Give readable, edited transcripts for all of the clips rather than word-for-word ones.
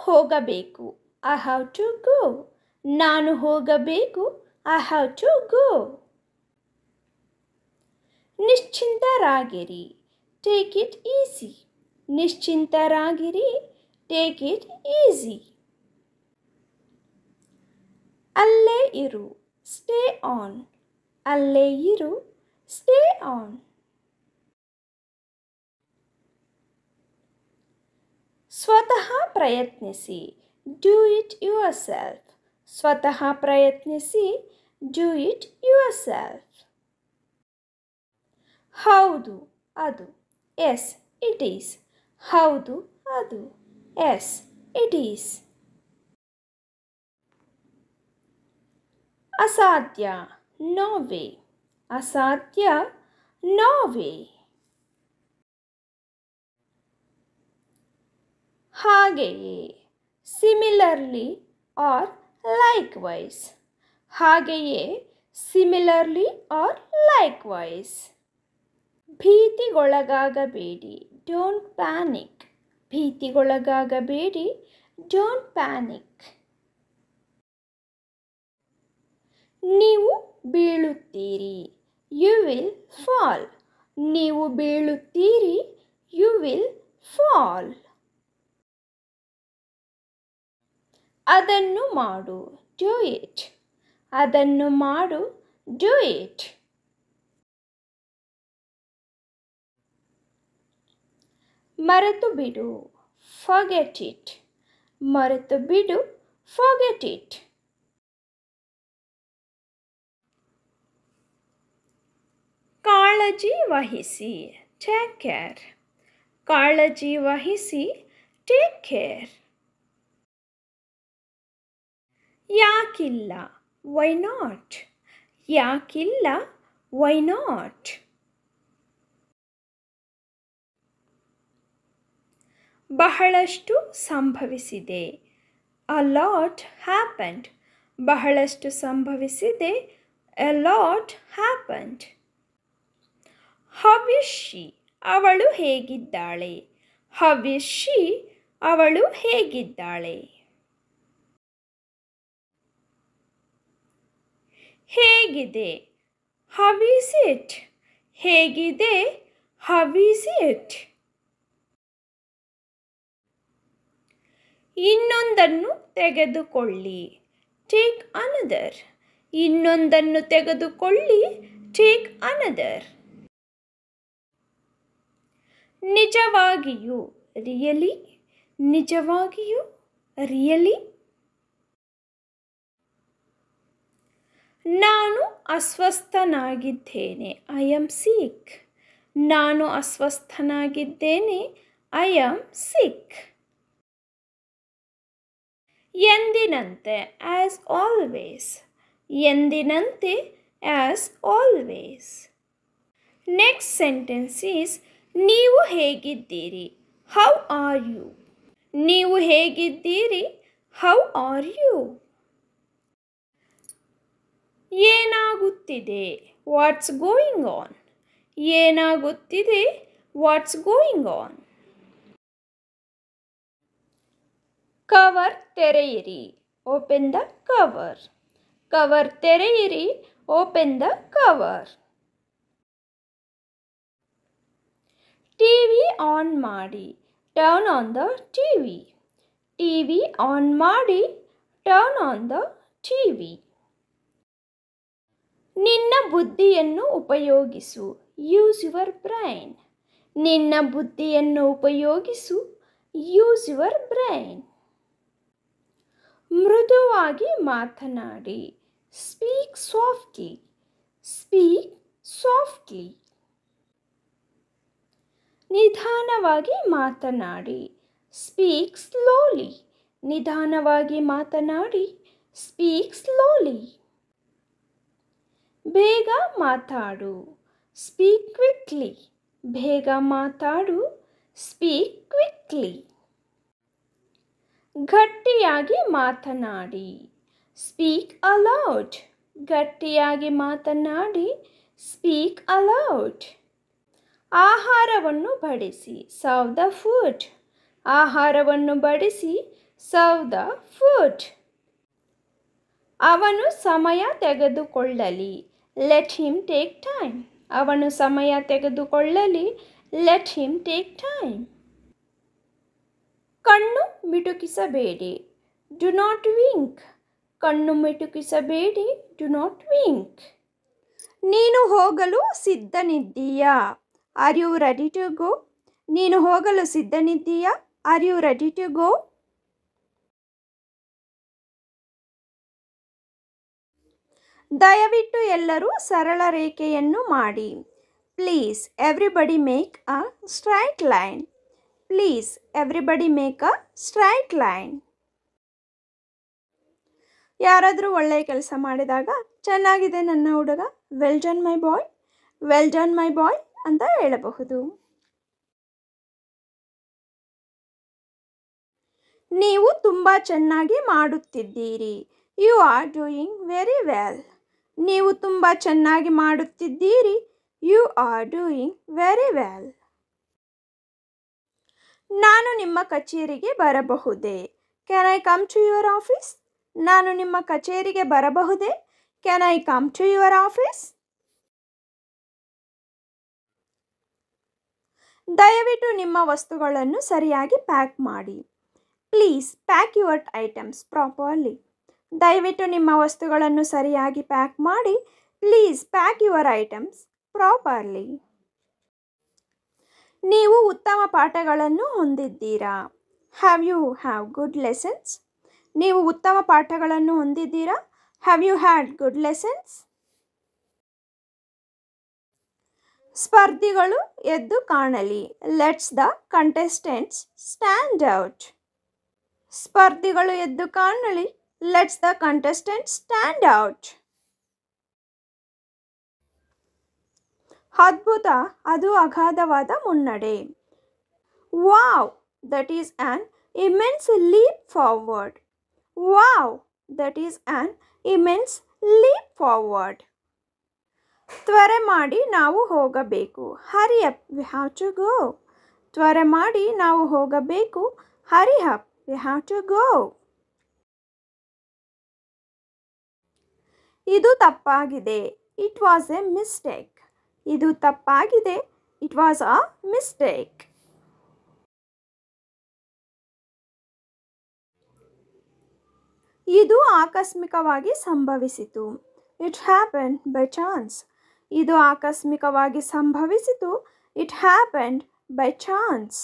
ಹೋಗಬೇಕು. I have to go. ನಾನು ಹೋಗಬೇಕು. I have to go. ನಿಶ್ಚಿಂತರಾಗಿರಿ. Take it easy. ನಿಶ್ಚಿಂತರಾಗಿರಿ. Take it easy. ಅಲ್ಲೇ ಇರು. Stay on. ಅಲ್ಲೇ ಇರು. Stay on. ಸ್ವತಃ ಪ್ರಯತ್ನಿಸಿ. Do it yourself. ಸ್ವತಃ ಪ್ರಯತ್ನಿಸಿ. Do it yourself. ಹೌದು ಅದು. Yes, it is. ಹೌದು ಅದು. Yes, it is. ಅಸಾಧ್ಯ. No way. ಅಸಾಧ್ಯ. No way. ಹಾಗೆಯೇ. Similarly or likewise. ಹಾಗೆಯೇ. Similarly or likewise. ಭೀತಿಗೊಳಗಾಗಬೇಡಿ. Don't panic. ಭೀತಿಗೊಳಗಾಗಬೇಡಿ. Don't panic. ನೀವು ಬೀಳುತ್ತೀರಿ. You will fall. ನೀವು ಬೀಳುತ್ತೀರಿ. You will fall. ಅದನ್ನು ಮಾಡು. Do it. ಅದನ್ನು ಮಾಡು. Do it. ಮರೆತು ಬಿಡು. Forget it. ಮರೆತು ಬಿಡು. Forget it. ಕಾಳಜಿ ವಹಿಸಿ. Take care. ಕಾಳಜಿ ವಹಿಸಿ. Take care. ಯಾಕಿಲ್ಲ. Why not? ಯಾಕಿಲ್ಲ. Why not? ಬಹಳಷ್ಟು ಸಂಭವಿಸಿದೆ. A lot happened. ಬಹಳಷ್ಟು ಸಂಭವಿಸಿದೆ. A lot happened. How is she? ಅವಳು ಹೇಗಿದ್ದಾಳೆ. How is she? ಅವಳು ಹೇಗಿದ್ದಾಳೆ. ಹೇಗಿದೆ. How is it? ಹೇಗಿದೆ. How is it? ಇನ್ನೊಂದನ್ನು ತೆಗೆದುಕೊಳ್ಳಿ. Take another. ಇನ್ನೊಂದನ್ನು ತೆಗೆದುಕೊಳ್ಳಿ. Take another. ನಿಜವಾಗಿಯೂ. Really. ನಿಜವಾಗಿಯೂ. Really. ನಾನು ಅಸ್ವಸ್ಥನಾಗಿದ್ದೇನೆ. I am sick. ನಾನು ಅಸ್ವಸ್ಥನಾಗಿದ್ದೇನೆ. I am sick. ಎಂದಿನಂತೆ. As always. ಎಂದಿನಂತೆ. As always. Next sentence is ನೀವು ಹೇಗಿದ್ದೀರಿ. How are you? ನೀವು ಹೇಗಿದ್ದೀರಿ. How are you? ಏನಾಗುತ್ತಿದೆ. What's going on? ಏನಾಗುತ್ತಿದೆ. What's going on? ಕವರ್ ತೆರೆಯಿರಿ. Open the cover. ಕವರ್ ತೆರೆಯಿರಿ. Open the cover. TV on ಮಾಡಿ. Turn on the TV. TV on ಮಾಡಿ. Turn on the TV. ನಿನ್ನ ಬುದ್ಧಿಯನ್ನು ಉಪಯೋಗಿಸು. Use your brain. ನಿನ್ನ ಬುದ್ಧಿಯನ್ನು ಉಪಯೋಗಿಸು. Use your brain. ಮೃದುವಾಗಿ ಮಾತನಾಡಿ. Speak softly. Speak softly. ನಿಧಾನವಾಗಿ ಮಾತನಾಡಿ. Speak slowly. ನಿಧಾನವಾಗಿ ಮಾತನಾಡಿ. Speak slowly. ಬೇಗ ಮಾತಾಡು. Speak quickly. ಬೇಗ ಮಾತಾಡು. Speak quickly. ಗಟ್ಟಿಯಾಗಿ ಮಾತನಾಡಿ. Speak aloud. ಗಟ್ಟಿಯಾಗಿ ಮಾತನಾಡಿ. Speak aloud. ಆಹಾರವನ್ನು ಬಡಿಸಿ. Serve the food. ಆಹಾರವನ್ನು ಬಡಿಸಿ. Serve the food. ಅವನು ಸಮಯ ತೆಗೆದುಕೊಳ್ಳಲಿ. Let him take time. ಅವನು ಸಮಯ ತೆಗೆದುಕೊಳ್ಳಲಿ. Let him take time. ಕಣ್ಣು ಮಿಟುಕಿಸಬೇಡಿ. Do not Wynk. ಕಣ್ಣು ಮಿಟುಕಿಸಬೇಡಿ. Do not wink. ನೀನು ಹೋಗಲು ಸಿದ್ಧನಿದ್ದೀಯಾ? Are you ready to go? ನೀನು ಹೋಗಲು ಸಿದ್ಧನಿದ್ದೀಯಾ? Are you ready to go? ದಯವಿಟ್ಟು ಎಲ್ಲರೂ ಸರಳ ರೇಖೆಯನ್ನು ಮಾಡಿ. Please everybody make a straight line. Please everybody make a straight line. ಯಾರಾದರೂ ಒಳ್ಳೆಯ ಕೆಲಸ ಮಾಡಿದಾಗ ಚೆನ್ನಾಗಿದೆ ನನ್ನ ಹುಡುಗ, well done my boy, well done my boy ಅಂತ ಹೇಳಬಹುದು. ನೀವು ತುಂಬ ಚೆನ್ನಾಗಿ ಮಾಡುತ್ತಿದ್ದೀರಿ. You are doing very well. ನೀವು ತುಂಬ ಚೆನ್ನಾಗಿ ಮಾಡುತ್ತಿದ್ದೀರಿ. You are doing very well. ನಾನು ನಿಮ್ಮ ಕಚೇರಿಗೆ ಬರಬಹುದೇ? Can I come to your office? ನಾನು ನಿಮ್ಮ ಕಚೇರಿಗೆ ಬರಬಹುದೇ? Can I come to your office? ದಯವಿಟ್ಟು ನಿಮ್ಮ ವಸ್ತುಗಳನ್ನು ಸರಿಯಾಗಿ ಪ್ಯಾಕ್ ಮಾಡಿ. Please pack your items properly. ದಯವಿಟ್ಟು ನಿಮ್ಮ ವಸ್ತುಗಳನ್ನು ಸರಿಯಾಗಿ ಪ್ಯಾಕ್ ಮಾಡಿ. Please pack your items properly. ನೀವು ಉತ್ತಮ ಪಾಠಗಳನ್ನು ಹೊಂದಿದ್ದೀರಾ? Have you have good lessons? ನೀವು ಉತ್ತಮ ಪಾಠಗಳನ್ನು ಹೊಂದಿದ್ದೀರಾ? Have you had good lessons? ಸ್ಪರ್ಧಿಗಳು ಎದ್ದು ಕಾಣಲಿ. Let's the contestants stand out. ಸ್ಪರ್ಧಿಗಳು ಎದ್ದು ಕಾಣಲಿ. Let's the contestants stand out. ಅದ್ಭುತ, ಅದು ಅಗಾಧವಾದ ಮುನ್ನಡೆ. Wow, that is an immense leap forward. Wow, that is an immense leap forward. ತ್ವರೆ ಮಾಡಿ, ನಾವು ಹೋಗಬೇಕು. Hurry up, we have to go. ತ್ವರೆ ಮಾಡಿ, ನಾವು ಹೋಗಬೇಕು. Hurry up, we have to go. ಇದು ತಪ್ಪಾಗಿದೆ. It was a mistake. ಇದು ತಪ್ಪಾಗಿದೆ. It was a mistake. ಇದು ಆಕಸ್ಮಿಕವಾಗಿ ಸಂಭವಿಸಿತು. It happened by chance. ಇದು ಆಕಸ್ಮಿಕವಾಗಿ ಸಂಭವಿಸಿತು. It happened by chance.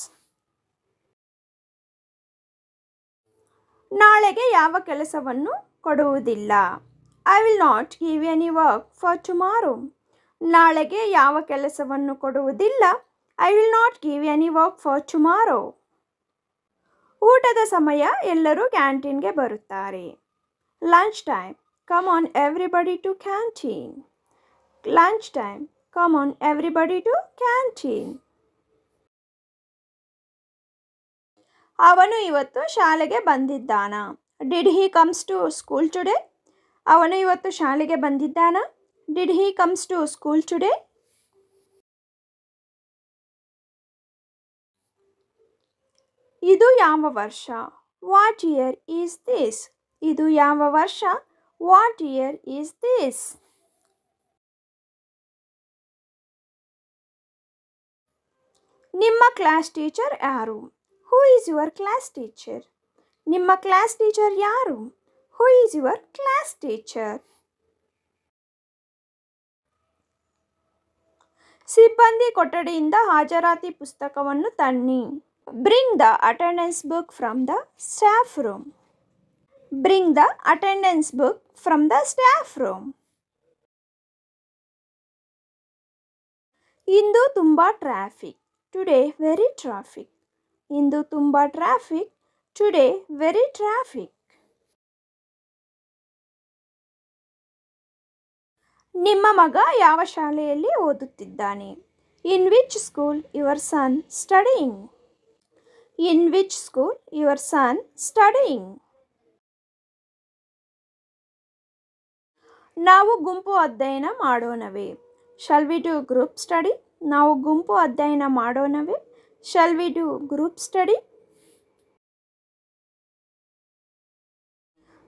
ನಾಳೆಗೆ ಯಾವ ಕೆಲಸವನ್ನು ಕೊಡುವುದಿಲ್ಲ. I will not give any work for tomorrow. ನಾಳೆಗೆ ಯಾವ ಕೆಲಸವನ್ನು ಕೊಡುವುದಿಲ್ಲ. I will not give any work for tomorrow. ಊಟದ ಸಮಯ, ಎಲ್ಲರೂ ಕ್ಯಾಂಟೀನ್ಗೆ ಬರುತ್ತಾರೆ. Lunch time, come on everybody to canteen. Lunch time, come on everybody to canteen. ಅವನು ಇವತ್ತು ಶಾಲೆಗೆ ಬಂದಿದ್ದಾನಾ? Did he comes to school today? ಅವನು ಇವತ್ತು ಶಾಲೆಗೆ ಬಂದಿದ್ದಾನಾ? Did he comes to school today? ಇದು ಯಾವ ವರ್ಷ? What year is this? ಇದು ಯಾವ ವರ್ಷ? What year is this? ನಿಮ್ಮ ಕ್ಲಾಸ್ ಟೀಚರ್ ಯಾರು? Who is your class teacher? ನಿಮ್ಮ ಕ್ಲಾಸ್ ಟೀಚರ್ ಯಾರು? Who is your class teacher? ಸಿಬ್ಬಂದಿ ಕೊಠಡಿಯಿಂದ ಹಾಜರಾತಿ ಪುಸ್ತಕವನ್ನು ತನ್ನಿ. Bring the attendance book from the staff room. Bring the attendance book from the staff room. ಇಂದು ತುಂಬ ಟ್ರಾಫಿಕ್. Today very traffic. ಇಂದು ತುಂಬ ಟ್ರಾಫಿಕ್. Today very traffic. ನಿಮ್ಮ ಮಗ ಯಾವ ಶಾಲೆಯಲ್ಲಿ ಓದುತ್ತಿದ್ದಾನೆ? In which school your son studying? In which school your son studying? ನಾವು ಗುಂಪು ಅಧ್ಯಯನ ಮಾಡೋಣವೇ? Shall we do group study? ನಾವು ಗುಂಪು ಅಧ್ಯಯನ ಮಾಡೋಣವೇ? Shall we do group study?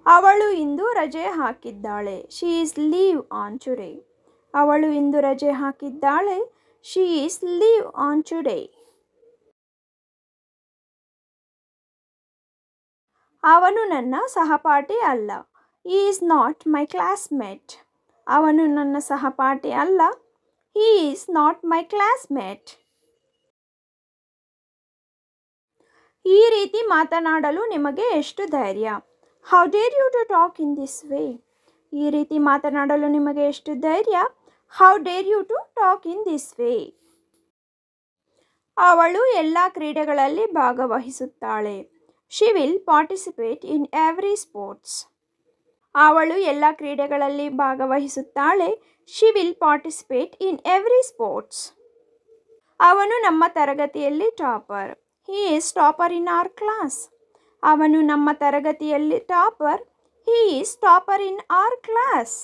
ಅವಳು ಇಂದು ರಜೆ ಹಾಕಿದ್ದಾಳೆ. She is leave on today. ಅವಳು ಇಂದು ರಜೆ ಹಾಕಿದ್ದಾಳೆ. She is leave on today. ಅವನು ನನ್ನ ಸಹಪಾಠಿ ಅಲ್ಲ. He is not my classmate. ಅವನು ನನ್ನ ಸಹಪಾಠಿ ಅಲ್ಲ. He is not my classmate. ಈ ರೀತಿ ಮಾತನಾಡಲು ನಿಮಗೆ ಎಷ್ಟು ಧೈರ್ಯ? How dare you to talk in this way? ಈ ರೀತಿ ಮಾತನಾಡಲು ನಿಮಗೆ ಎಷ್ಟು ಧೈರ್ಯ? How dare you to talk in this way? ಅವಳು ಎಲ್ಲ ಕ್ರೀಡೆಗಳಲ್ಲಿ ಭಾಗವಹಿಸುತ್ತಾಳೆ. She will participate in every sports. ಅವಳು ಎಲ್ಲ ಕ್ರೀಡೆಗಳಲ್ಲಿ ಭಾಗವಹಿಸುತ್ತಾಳೆ. She will participate in every sports. ಅವನು ನಮ್ಮ ತರಗತಿಯಲ್ಲಿ topper. He is topper in our class. ಅವನು ನಮ್ಮ ತರಗತಿಯಲ್ಲಿ topper. He is topper in our class.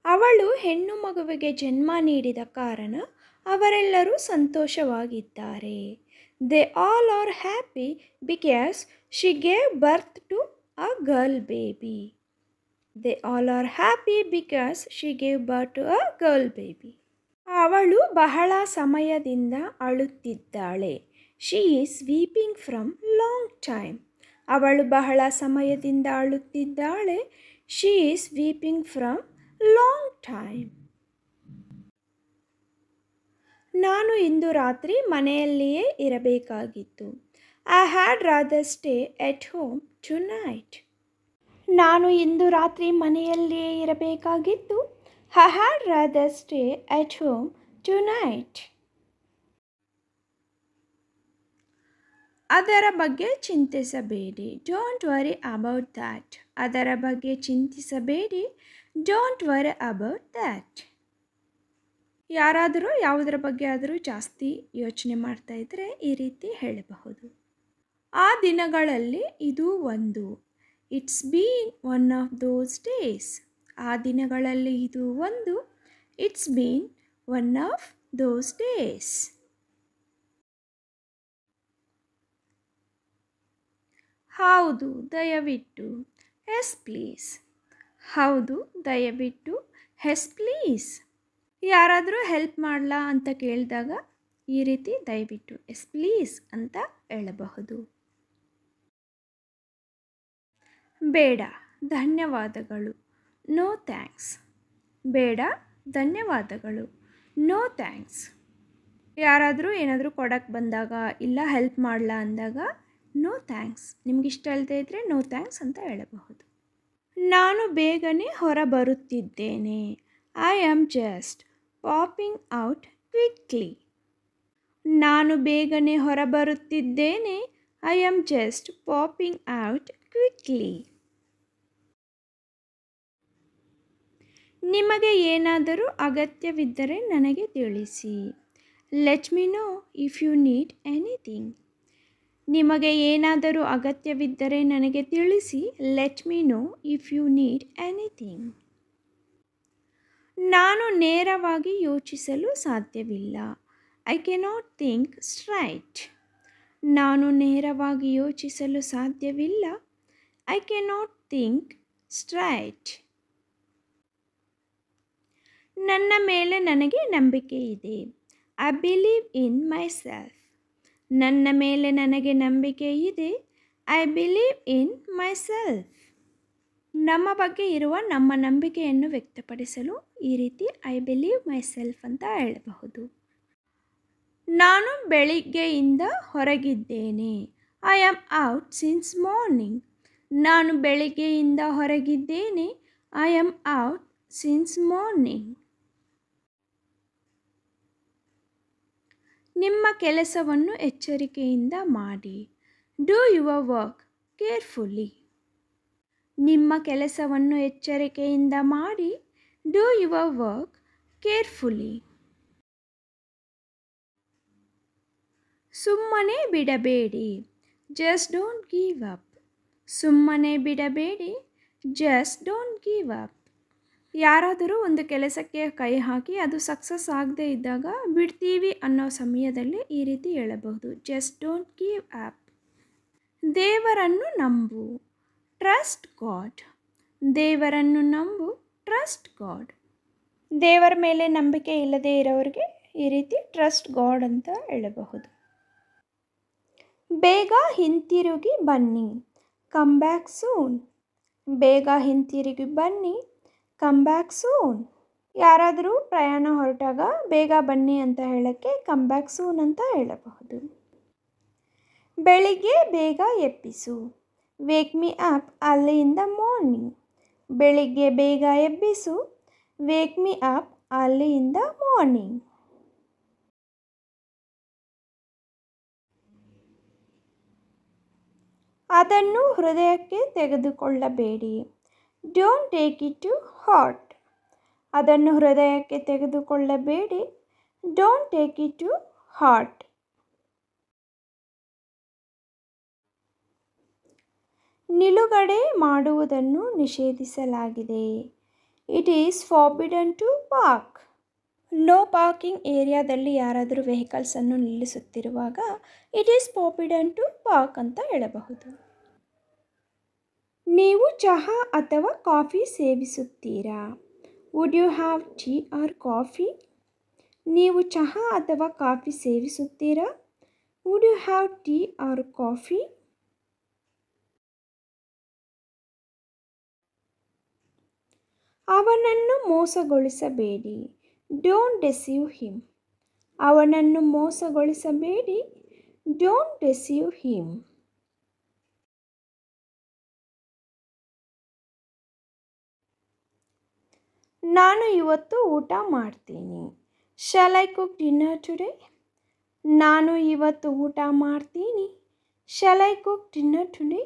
ಅವಳು ಹೆಣ್ಣು ಮಗುವಿಗೆ ಜನ್ಮ ನೀಡಿದ ಕಾರಣ ಅವರೆಲ್ಲರೂ ಸಂತೋಷವಾಗಿದ್ದಾರೆ. They all are happy because she gave birth to a girl baby. They all are happy because she gave birth to a girl baby. ಅವಳು ಬಹಳ ಸಮಯದಿಂದ ಅಳುತ್ತಿದ್ದಾಳೆ. She is weeping from long time. ಅವಳು ಬಹಳ ಸಮಯದಿಂದ ಅಳುತ್ತಿದ್ದಾಳೆ. She is weeping from long time. ನಾನು ಇಂದು ರಾತ್ರಿ ಮನೆಯಲ್ಲಿಯೇ ಇರಬೇಕಾಗಿತ್ತು. I had rather stay at home tonight. ನಾನು ಇಂದು ರಾತ್ರಿ ಮನೆಯಲ್ಲಿಯೇ ಇರಬೇಕಾಗಿತ್ತು. I had rather stay at home tonight. ಅದರ ಬಗ್ಗೆ ಚಿಂತಿಸಬೇಡಿ. Don't worry about that. ಅದರ ಬಗ್ಗೆ ಚಿಂತಿಸಬೇಡಿ. Don't worry about that. ಯಾರಾದರೂ ಯಾವುದರ ಬಗ್ಗೆ ಆದರೂ ಜಾಸ್ತಿ ಯೋಚನೆ ಮಾಡ್ತಾ ಇದ್ದರೆ ಈ ರೀತಿ ಹೇಳಬಹುದು. ಆ ದಿನಗಳಲ್ಲಿ ಇದು ಒಂದು. It's been one of those days. ಆ ದಿನಗಳಲ್ಲಿ ಇದು ಒಂದು. It's been one of those days. ಹೌದು, ದಯವಿಟ್ಟು. Yes please. ಹೌದು, ದಯವಿಟ್ಟು. Yes please. ಯಾರಾದರೂ ಹೆಲ್ಪ್ ಮಾಡಲಾ ಅಂತ ಕೇಳಿದಾಗ ಈ ರೀತಿ ದಯವಿಟ್ಟು ಎಸ್ ಪ್ಲೀಸ್ ಅಂತ ಹೇಳಬಹುದು. ಬೇಡ, ಧನ್ಯವಾದಗಳು. No thanks. ಬೇಡ, ಧನ್ಯವಾದಗಳು. No thanks. ಯಾರಾದರೂ ಏನಾದರೂ ಕೊಡೋಕ್ಕೆ ಬಂದಾಗ ಇಲ್ಲ ಹೆಲ್ಪ್ ಮಾಡಲಾ ಅಂದಾಗ ನೋ ಥ್ಯಾಂಕ್ಸ್. ನಿಮಗಿಷ್ಟ ಇಲ್ಲದೆ ಇದ್ದರೆ ನೋ ಥ್ಯಾಂಕ್ಸ್ ಅಂತ ಹೇಳಬಹುದು. ನಾನು ಬೇಗನೆ ಹೊರಬರುತ್ತಿದ್ದೇನೆ. I am just popping out quickly. ನಾನು ಬೇಗನೆ ಹೊರಬರುತ್ತಿದ್ದೇನೆ. I am just popping out quickly. ನಿಮಗೆ ಏನಾದರೂ ಅಗತ್ಯವಿದ್ದರೆ ನನಗೆ ತಿಳಿಸಿ. Let me know if you need anything. ನಿಮಗೆ ಏನಾದರೂ ಅಗತ್ಯವಿದ್ದರೆ ನನಗೆ ತಿಳಿಸಿ. Let me know if you need anything. ನಾನು ನೇರವಾಗಿ ಯೋಚಿಸಲು ಸಾಧ್ಯವಿಲ್ಲ. I cannot think straight. ನಾನು ನೇರವಾಗಿ ಯೋಚಿಸಲು ಸಾಧ್ಯವಿಲ್ಲ. I cannot think straight. ನನ್ನ ಮೇಲೆ ನನಗೆ ನಂಬಿಕೆ ಇದೆ. I believe in my self. ನನ್ನ ಮೇಲೆ ನನಗೆ ನಂಬಿಕೆ ಇದೆ. I believe in my self. ನಮ್ಮ ಬಗ್ಗೆ ಇರುವ ನಮ್ಮ ನಂಬಿಕೆಯನ್ನು ವ್ಯಕ್ತಪಡಿಸಲು ಈ ರೀತಿ ಐ ಬಿಲೀವ್ ಮೈ ಸೆಲ್ಫ್ ಅಂತ ಹೇಳಬಹುದು. ನಾನು ಬೆಳಿಗ್ಗೆಯಿಂದ ಹೊರಗಿದ್ದೇನೆ. I am out since morning. ನಾನು ಬೆಳಿಗ್ಗೆಯಿಂದ ಹೊರಗಿದ್ದೇನೆ. I am out since morning. ನಿಮ್ಮ ಕೆಲಸವನ್ನು ಎಚ್ಚರಿಕೆಯಿಂದ ಮಾಡಿ. Do your work carefully. ನಿಮ್ಮ ಕೆಲಸವನ್ನು ಎಚ್ಚರಿಕೆಯಿಂದ ಮಾಡಿ. Do your work carefully. ಸುಮ್ಮನೆ ಬಿಡಬೇಡಿ. Just don't give up. ಸುಮ್ಮನೆ ಬಿಡಬೇಡಿ. Just don't give up. ಯಾರಾದರೂ ಒಂದು ಕೆಲಸಕ್ಕೆ ಕೈ ಹಾಕಿ ಅದು ಸಕ್ಸಸ್ ಆಗದೇ ಇದ್ದಾಗ ಬಿಡ್ತೀವಿ ಅನ್ನೋ ಸಮಯದಲ್ಲಿ ಈ ರೀತಿ ಹೇಳಬಹುದು. Just don't give up. ದೇವರನ್ನು ನಂಬು. Trust god. ದೇವರನ್ನು ನಂಬು, ಟ್ರಸ್ಟ್ ಗಾಡ್. ದೇವರ ಮೇಲೆ ನಂಬಿಕೆ ಇಲ್ಲದೆ ಇರೋರಿಗೆ ಈ ರೀತಿ ಟ್ರಸ್ಟ್ ಗಾಡ್ ಅಂತ ಹೇಳಬಹುದು. ಬೇಗ ಹಿಂತಿರುಗಿ ಬನ್ನಿ, ಕಮ್ ಬ್ಯಾಕ್ ಸೂನ್. ಬೇಗ ಹಿಂತಿರುಗಿ ಬನ್ನಿ, ಕಮ್ ಬ್ಯಾಕ್ ಸೂನ್. ಯಾರಾದರೂ ಪ್ರಯಾಣ ಹೊರಟಾಗ ಬೇಗ ಬನ್ನಿ ಅಂತ ಹೇಳೋಕ್ಕೆ ಕಮ್ ಬ್ಯಾಕ್ ಸೂನ್ ಅಂತ ಹೇಳಬಹುದು. ಬೆಳಿಗ್ಗೆ ಬೇಗ ಎಬ್ಬಿಸು, wake me up early in the morning. ಬೆಳಿಗ್ಗೆ ಬೇಗ ಎಬ್ಬಿಸು, wake me up early in the morning. ಅದನ್ನು ಹೃದಯಕ್ಕೆ ತೆಗೆದುಕೊಳ್ಳಬೇಡಿ, don't take it to heart. ಅದನ್ನು ಹೃದಯಕ್ಕೆ ತೆಗೆದುಕೊಳ್ಳಬೇಡಿ, don't take it to heart. ನಿಲುಗಡೆ ಮಾಡುವುದನ್ನು ನಿಷೇಧಿಸಲಾಗಿದೆ, it is forbidden to park. No parking ಏರಿಯಾದಲ್ಲಿ ಯಾರಾದರೂ ವೆಹಿಕಲ್ಸನ್ನು ನಿಲ್ಲಿಸುತ್ತಿರುವಾಗ it is forbidden to park ಅಂತ ಹೇಳಬಹುದು. ನೀವು ಚಹಾ ಅಥವಾ ಕಾಫಿ ಸೇವಿಸುತ್ತೀರಾ, would you have tea or coffee. ನೀವು ಚಹಾ ಅಥವಾ ಕಾಫಿ ಸೇವಿಸುತ್ತೀರಾ, would you have tea or coffee. ಅವನನ್ನು ಮೋಸಗೊಳಿಸಬೇಡಿ, ಡೋಂಟ್ ಡೆಸೀವ್ ಹಿಮ್. ಅವನನ್ನು ಮೋಸಗೊಳಿಸಬೇಡಿ, ಡೋಂಟ್ ಡೆಸೀವ್ ಹಿಮ್. ನಾನು ಇವತ್ತು ಊಟ ಮಾಡ್ತೀನಿ, shall I cook dinner today. ನಾನು ಇವತ್ತು ಊಟ ಮಾಡ್ತೀನಿ, shall I cook dinner today.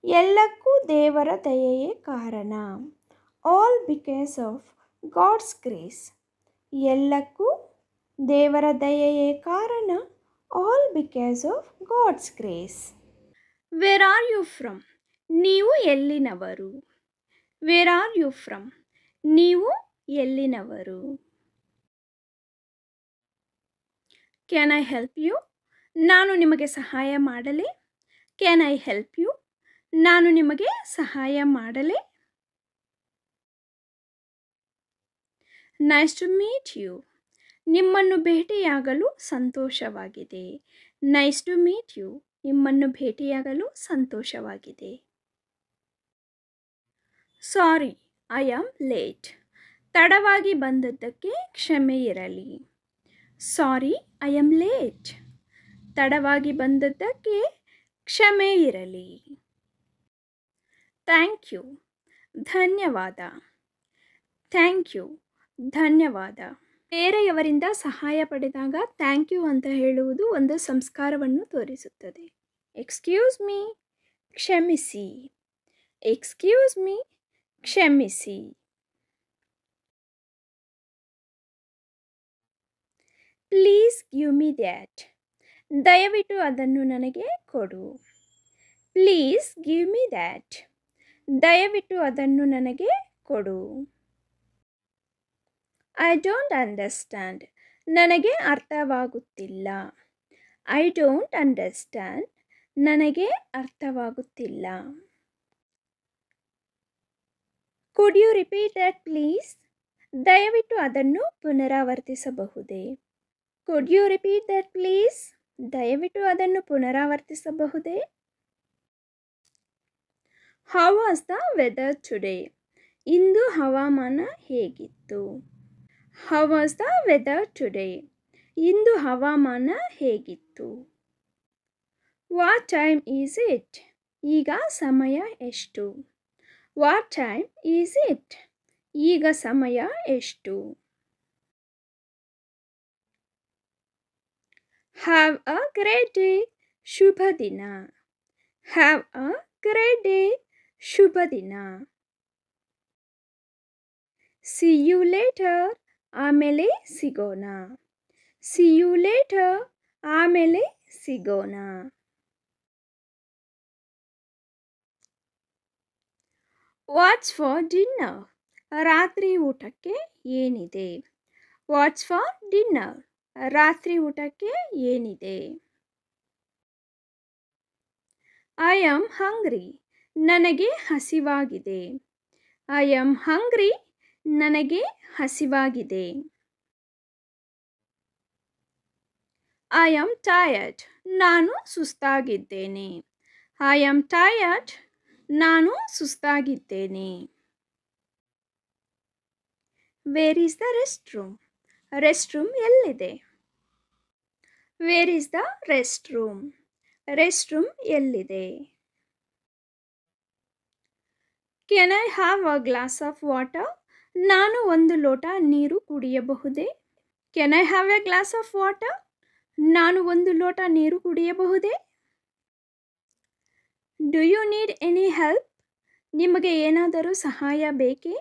ಎಲ್ಲಕ್ಕೂ ದೇವರ ದಯೆಯೇ ಕಾರಣ, all because of God's grace. ಎಲ್ಲಕ್ಕೂ ದೇವರ ದಯೆಯೇ ಕಾರಣ, all because of God's grace. Where are you from, ನೀವು ಎಲ್ಲಿನವರು. ವೇರ್ ಆರ್ ಯು ಫ್ರಮ್, ನೀವು ಎಲ್ಲಿನವರು. ಕ್ಯಾನ್ ಐ ಹೆಲ್ಪ್ ಯು, ನಾನು ನಿಮಗೆ ಸಹಾಯ ಮಾಡಲೇ. ಕ್ಯಾನ್ ಐ ಹೆಲ್ಪ್ ಯು, ನಾನು ನಿಮಗೆ ಸಹಾಯ ಮಾಡಲೇ. ನೈಸ್ ಟು ಮೀಟ್ ಯು, ನಿಮ್ಮನ್ನು ಭೇಟಿಯಾಗಲು ಸಂತೋಷವಾಗಿದೆ. ನೈಸ್ ಟು ಮೀಟ್ ಯು, ನಿಮ್ಮನ್ನು ಭೇಟಿಯಾಗಲು ಸಂತೋಷವಾಗಿದೆ. ಸಾರಿ, ಐ ಆಮ್ ಲೇಟ್, ತಡವಾಗಿ ಬಂದದ್ದಕ್ಕೆ ಕ್ಷಮೆ ಇರಲಿ. ಸಾರಿ, ಐ ಆಮ್ ಲೇಟ್, ತಡವಾಗಿ ಬಂದದ್ದಕ್ಕೆ ಕ್ಷಮೆ ಇರಲಿ. ಥ್ಯಾಂಕ್ ಯು, ಧನ್ಯವಾದ. ಥ್ಯಾಂಕ್ ಯು, ಧನ್ಯವಾದ. ಬೇರೆಯವರಿಂದ ಸಹಾಯ ಪಡೆದಾಗ ಥ್ಯಾಂಕ್ ಯು ಅಂತ ಹೇಳುವುದು ಒಂದು ಸಂಸ್ಕಾರವನ್ನು ತೋರಿಸುತ್ತದೆ. ಎಕ್ಸ್ಕ್ಯೂಸ್ ಮೀ, ಕ್ಷಮಿಸಿ. ಎಕ್ಸ್ಕ್ಯೂಸ್ ಮೀ, ಕ್ಷಮಿಸಿ. ಪ್ಲೀಸ್ ಗಿವ್ ಮಿ ದ್ಯಾಟ್, ದಯವಿಟ್ಟು ಅದನ್ನು ನನಗೆ ಕೊಡು. ಪ್ಲೀಸ್ ಗಿವ್ ಮಿ ದ್ಯಾಟ್, ದಯವಿಟ್ಟು ಅದನ್ನು ನನಗೆ ಕೊಡು. ಐ ಡೋಂಟ್ ಅಂಡರ್ಸ್ಟ್ಯಾಂಡ್, ನನಗೆ ಅರ್ಥವಾಗುತ್ತಿಲ್ಲ. ಐ ಡೋಂಟ್ ಅಂಡರ್ಸ್ಟ್ಯಾಂಡ್, ನನಗೆ ಅರ್ಥವಾಗುತ್ತಿಲ್ಲ. Could you repeat that please, ದಯವಿಟ್ಟು ಅದನ್ನು ಪುನರಾವರ್ತಿಸಬಹುದೇ. Could you repeat that please, ದಯವಿಟ್ಟು ಅದನ್ನು ಪುನರಾವರ್ತಿಸಬಹುದೇ. How was the weather today, ಇಂದು ಹವಾಮಾನ ಹೇಗಿತ್ತು. How was the weather today, ಇಂದು ಹವಾಮಾನ ಹೇಗಿತ್ತು. ವಾಟ್ ಟೈಮ್ ಈಸ್ ಇಟ್, ಈಗ ಸಮಯ ಎಷ್ಟು. ವಾಟ್ ಟೈಮ್ ಈಸ್ ಇಟ್, ಈಗ ಸಮಯ ಎಷ್ಟು. ಹ್ಯಾವ್ ಅ ಗ್ರೇಟ್ ಡೇ, ಶುಭ ದಿನ. ಹ್ಯಾವ್ ಅ ಗ್ರೇಟ್ ಡೇ, ಶುಭ ದಿನ. ಸಿ ಯು ಲೇಟರ್, ಆಮೇಲೆ ಸಿಗೋಣ. ಸಿ ಯು ಲೇಟರ್, ಆಮೇಲೆ ಸಿಗೋಣ. ವಾಟ್ಸ್ ಫಾರ್ ಡಿನ್ನರ್, ರಾತ್ರಿ ಊಟಕ್ಕೆ ಏನಿದೆ. ವಾಟ್ಸ್ ಫಾರ್ ಡಿನ್ನರ್, ರಾತ್ರಿ ಊಟಕ್ಕೆ ಏನಿದೆ. I am hungry. ನನಗೆ ಹಸಿವಾಗಿದೆ. I am hungry. ನನಗೆ ಹಸಿವಾಗಿದೆ. I am tired. ನಾನು ಸುಸ್ತಾಗಿದ್ದೇನೆ. I am tired. ನಾನು ಸುಸ್ತಾಗಿದ್ದೇನೆ. Where is the rest room. Rest room ಎಲ್ಲಿದೆ? Where is the rest room. Rest room ಎಲ್ಲಿದೆ? Can I have a glass of water. ನಾನು ಒಂದು ಲೋಟ ನೀರು ಕುಡಿಯಬಹುದೇ? Can I have a glass of water. ನಾನು ಒಂದು ಲೋಟ ನೀರು ಕುಡಿಯಬಹುದೇ? Do you need any help. ನಿಮಗೆ ಏನಾದರೂ ಸಹಾಯ ಬೇಕೇ?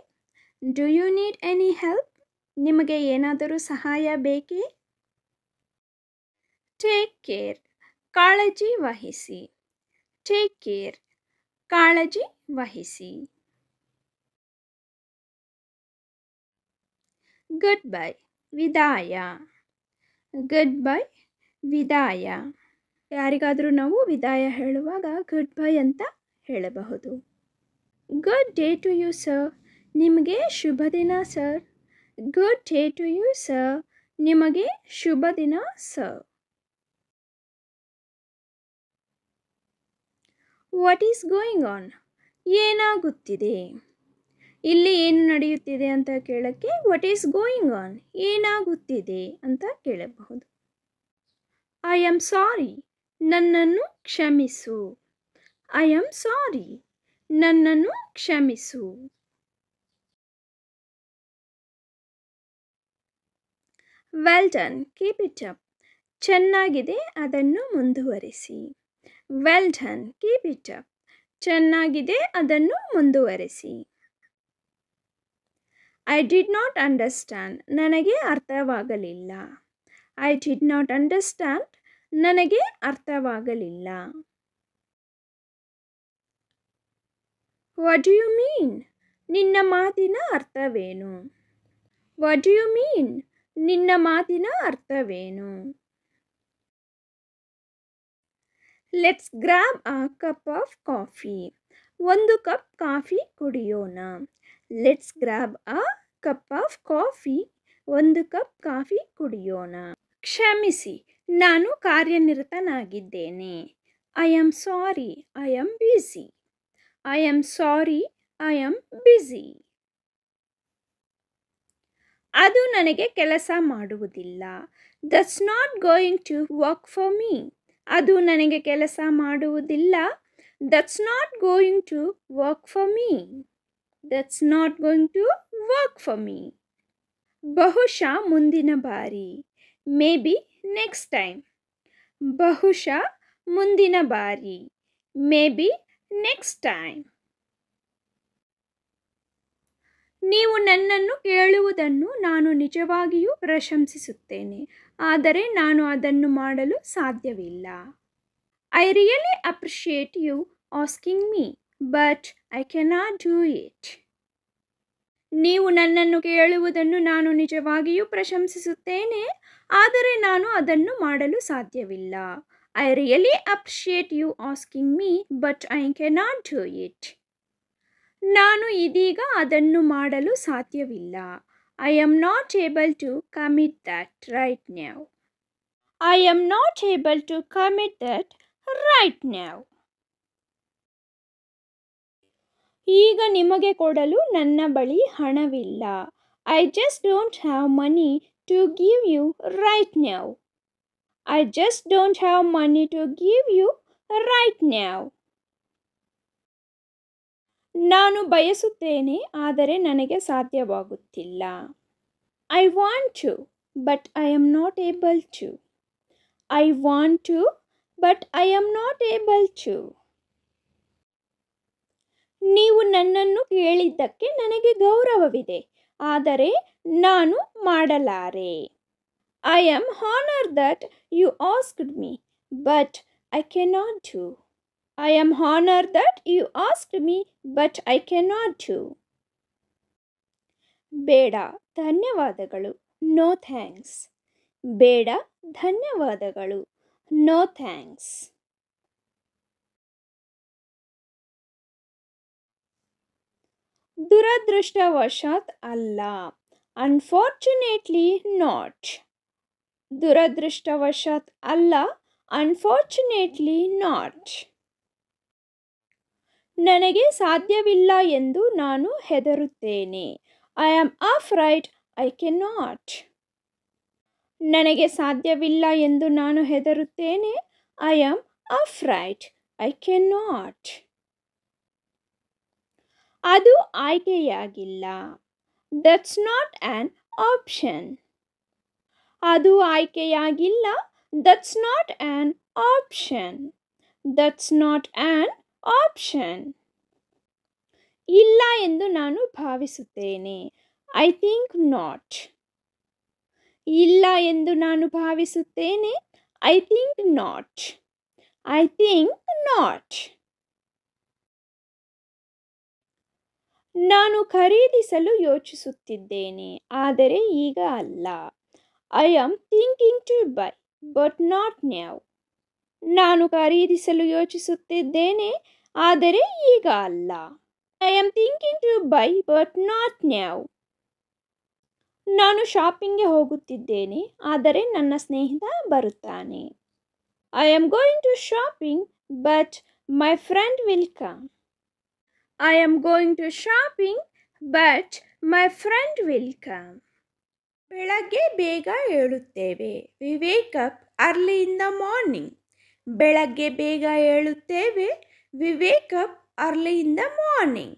Do you need any help. ನಿಮಗೆ ಏನಾದರೂ ಸಹಾಯ ಬೇಕೇ? Take care. ಕಾಳಜಿ ವಹಿಸಿ. Take care. ಕಾಳಜಿ ವಹಿಸಿ. Goodbye. ವಿದಾಯ. Goodbye. ವಿದಾಯ. ಯಾರಿಗಾದರೂ ನಾವು ವಿದಾಯ ಹೇಳುವಾಗ ಗುಡ್ ಬೈ ಅಂತ ಹೇಳಬಹುದು. Good day to you sir. ನಿಮಗೆ ಶುಭ ದಿನ sir. Good day to you sir. ನಿಮಗೆ ಶುಭ ದಿನ sir. What is going on. ಏನಾಗುತ್ತಿದೆ. ಇಲ್ಲಿ ಏನು ನಡೆಯುತ್ತಿದೆ ಅಂತ ಕೇಳಕ್ಕೆ ವಾಟ್ ಈಸ್ ಗೋಯಿಂಗ್ ಆನ್. ಏನಾಗುತ್ತಿದೆ ಅಂತ ಕೇಳಬಹುದು. I am sorry. ನನ್ನನ್ನು ಕ್ಷಮಿಸು. I am sorry. ನನ್ನನ್ನು ಕ್ಷಮಿಸು. Well done. Keep it up. ಚೆನ್ನಾಗಿದೆ, ಅದನ್ನು ಮುಂದುವರಿಸಿ. Well done. Keep it up. ಚೆನ್ನಾಗಿದೆ, ಅದನ್ನು ಮುಂದುವರಿಸಿ. I did not understand. ನನಗೆ ಅರ್ಥವಾಗಲಿಲ್ಲ. I did not understand. ನನಗೆ ಅರ್ಥವಾಗಲಿಲ್ಲ. What do you mean. ನಿನ್ನ ಮಾತಿನ ಅರ್ಥವೇನು. What do you mean. ನಿನ್ನ ಮಾತಿನ ಅರ್ಥವೇನು. Let's grab a cup of coffee. ಒಂದು ಕಪ್ ಕಾಫಿ ಕುಡಿಯೋಣ. Let's grab a cup of coffee. ಒಂದು ಕಪ್ ಕಾಫಿ ಕುಡಿಯೋಣ. ಕ್ಷಮಿಸಿ, ನಾನು ಕಾರ್ಯನಿರತನಾಗಿದ್ದೇನೆ. I am sorry. I am busy. I am sorry. I am busy. ಅದು ನನಗೆ ಕೆಲಸ ಮಾಡುವುದಿಲ್ಲ. That's not going to work for me. ಅದು ನನಗೆ ಕೆಲಸ ಮಾಡುವುದಿಲ್ಲ. That's not going to work for me. That's not going to work for me. ಬಹುಶಃ ಮುಂದಿನ ಬಾರಿ. Maybe next time. ಬಹುಶಃ ಮುಂದಿನ ಬಾರಿ. Maybe next time. ನೀವು ನನ್ನನ್ನು ಕೇಳುವುದನ್ನು ನಾನು ನಿಜವಾಗಿಯೂ ಪ್ರಶಂಸಿಸುತ್ತೇನೆ, ಆದರೆ ನಾನು ಅದನ್ನು ಮಾಡಲು ಸಾಧ್ಯವಿಲ್ಲ. I really appreciate you asking me, but I cannot do it. ನೀವು ನನ್ನನ್ನು ಕೇಳುವುದನ್ನು ನಾನು ನಿಜವಾಗಿಯೂ ಪ್ರಶಂಸಿಸುತ್ತೇನೆ, ಆದರೆ ನಾನು ಅದನ್ನು ಮಾಡಲು ಸಾಧ್ಯವಿಲ್ಲ. I really appreciate you asking me, but I cannot do it. ನಾನು ಇದೀಗ ಅದನ್ನು ಮಾಡಲು ಸಾಧ್ಯವಿಲ್ಲ. I am not able to commit that right now. I am not able to commit that right now. ಈಗ ನಿಮಗೆ ಕೊಡಲು ನನ್ನ ಬಳಿ ಹಣವಿಲ್ಲ. I just don't have money to give you right now. I just don't have money to give you right now. ನಾನು ಬಯಸುತ್ತೇನೆ, ಆದರೆ ನನಗೆ ಸಾಧ್ಯವಾಗುತ್ತಿಲ್ಲ. I want to, but I am not able to. I want to, but I am not able to. ನೀವು ನನ್ನನ್ನು ಕೇಳಿದ್ದಕ್ಕೆ ನನಗೆ ಗೌರವವಿದೆ, ಆದರೆ ನಾನು ಮಾಡಲಾರೆ. I am honoured that you asked me, but I cannot do. I am honored that you asked me, but I cannot do. ಬೇಡ, ಧನ್ಯವಾದಗಳು. No thanks. ಬೇಡ, ಧನ್ಯವಾದಗಳು. No thanks. ದುರದೃಷ್ಟವಶಾತ್ ಅಲ್ಲ. Unfortunately not. ದುರದೃಷ್ಟವಶಾತ್ ಅಲ್ಲ. Unfortunately not. ನನಗೆ ಸಾಧ್ಯವಿಲ್ಲ ಎಂದು ನಾನು ಹೆದರುತ್ತೇನೆ. I am afraid I cannot. ನನಗೆ ಸಾಧ್ಯವಿಲ್ಲ ಎಂದು ನಾನು ಹೆದರುತ್ತೇನೆ. I am afraid I cannot. ಅದು ಆಯ್ಕೆಯಾಗಿಲ್ಲ. That's not an option. ಅದು ಆಯ್ಕೆಯಾಗಿಲ್ಲ. That's not an option. That's not an option. ಇಲ್ಲ ಎಂದು ನಾನು ಭಾವಿಸುತ್ತೇನೆ. I think not. ಇಲ್ಲ ಎಂದು ನಾನು ಭಾವಿಸುತ್ತೇನೆ. I think not. I think not. ನಾನು ಖರೀದಿಸಲು ಯೋಚಿಸುತ್ತಿದ್ದೇನೆ, ಆದರೆ ಈಗ ಅಲ್ಲ. I am thinking to buy but not now. ನಾನು ಖರೀದಿಸಲು ಯೋಚಿಸುತ್ತಿದ್ದೇನೆ, ಆದರೆ ಈಗ ಅಲ್ಲ. I am thinking to buy but not now. ನಾನು ಶಾಪಿಂಗ್ಗೆ ಹೋಗುತ್ತಿದ್ದೇನೆ, ಆದರೆ ನನ್ನ ಸ್ನೇಹಿತ ಬರುತ್ತಾನೆ. I am going to shopping but my friend will come. I am going to shopping but my friend will come. ಬೆಳಗ್ಗೆ ಬೇಗ ಏಳುತ್ತೇವೆ. We wake up early in the morning. ಬೆಳಗ್ಗೆ ಬೇಗ ಏಳುತ್ತೇವೆ. We wake up early in the morning.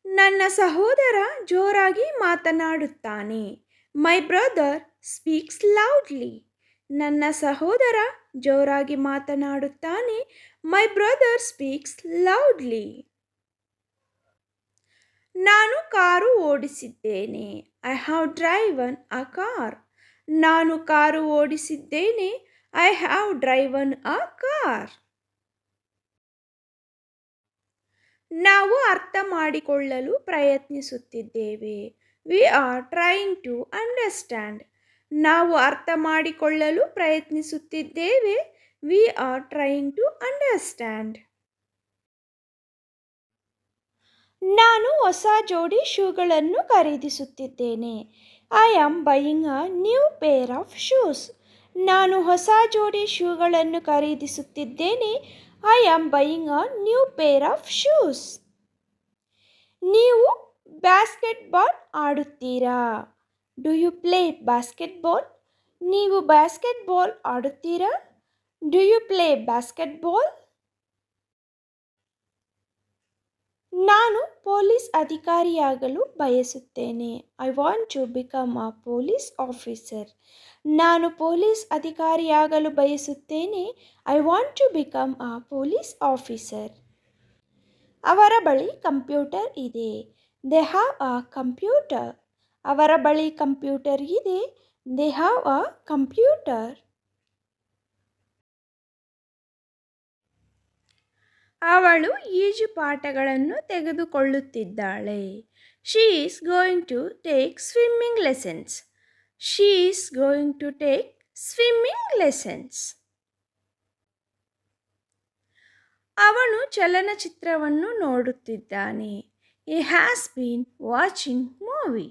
ನನ್ನ ಸಹೋದರ ಜೋರಾಗಿ ಮಾತನಾಡುತ್ತಾನೆ. My brother speaks loudly. ನನ್ನ ಸಹೋದರ ಜೋರಾಗಿ ಮಾತನಾಡುತ್ತಾನೆ. My brother speaks loudly. ನಾನು ಕಾರು ಓಡಿಸಿದ್ದೇನೆ. I have driven a car. ನಾನು ಕಾರು ಓಡಿಸಿದ್ದೇನೆ. I have driven a car. ನಾವು ಅರ್ಥ ಮಾಡಿಕೊಳ್ಳಲು ಪ್ರಯತ್ನಿಸುತ್ತಿದ್ದೇವೆ. We are trying to understand. ನಾವು ಅರ್ಥ ಮಾಡಿಕೊಳ್ಳಲು ಪ್ರಯತ್ನಿಸುತ್ತಿದ್ದೇವೆ. We are trying to understand. ನಾನು ಹೊಸ ಜೋಡಿ ಶೂಗಳನ್ನು ಖರೀದಿಸುತ್ತಿದ್ದೇನೆ. I am buying a new pair of shoes. ನಾನು ಹೊಸ ಜೋಡಿ ಶೂಗಳನ್ನು ಖರೀದಿಸುತ್ತಿದ್ದೇನೆ. I am buying a new pair of shoes. ನೀವು ಬ್ಯಾಸ್ಕೆಟ್ಬಾಲ್ ಆಡುತ್ತೀರಾ? Do you play basketball? ನೀವು ಬಾಸ್ಕೆಟ್ಬಾಲ್ ಆಡುತ್ತೀರಾ? Do you play basketball? ನಾನು ಪೊಲೀಸ್ ಅಧಿಕಾರಿಯಾಗಲು ಬಯಸುತ್ತೇನೆ. I want to become a police officer. ನಾನು ಪೊಲೀಸ್ ಅಧಿಕಾರಿಯಾಗಲು ಬಯಸುತ್ತೇನೆ. I want to become a police officer. ಅವರ ಬಳಿ ಕಂಪ್ಯೂಟರ್ ಇದೆ. They have a computer. ಅವರ ಬಳಿ ಕಂಪ್ಯೂಟರ್ ಇದೆ. They have a computer. ಅವಳು ಈಜುಪಾಠಗಳನ್ನು ತೆಗೆದುಕೊಳ್ಳುತ್ತಿದ್ದಾಳೆ. She is going to take swimming lessons. She is going to take swimming lessons. ಅವನು ಚಲನಚಿತ್ರವನ್ನು ನೋಡುತ್ತಿದ್ದಾನೆ. He has been watching movie.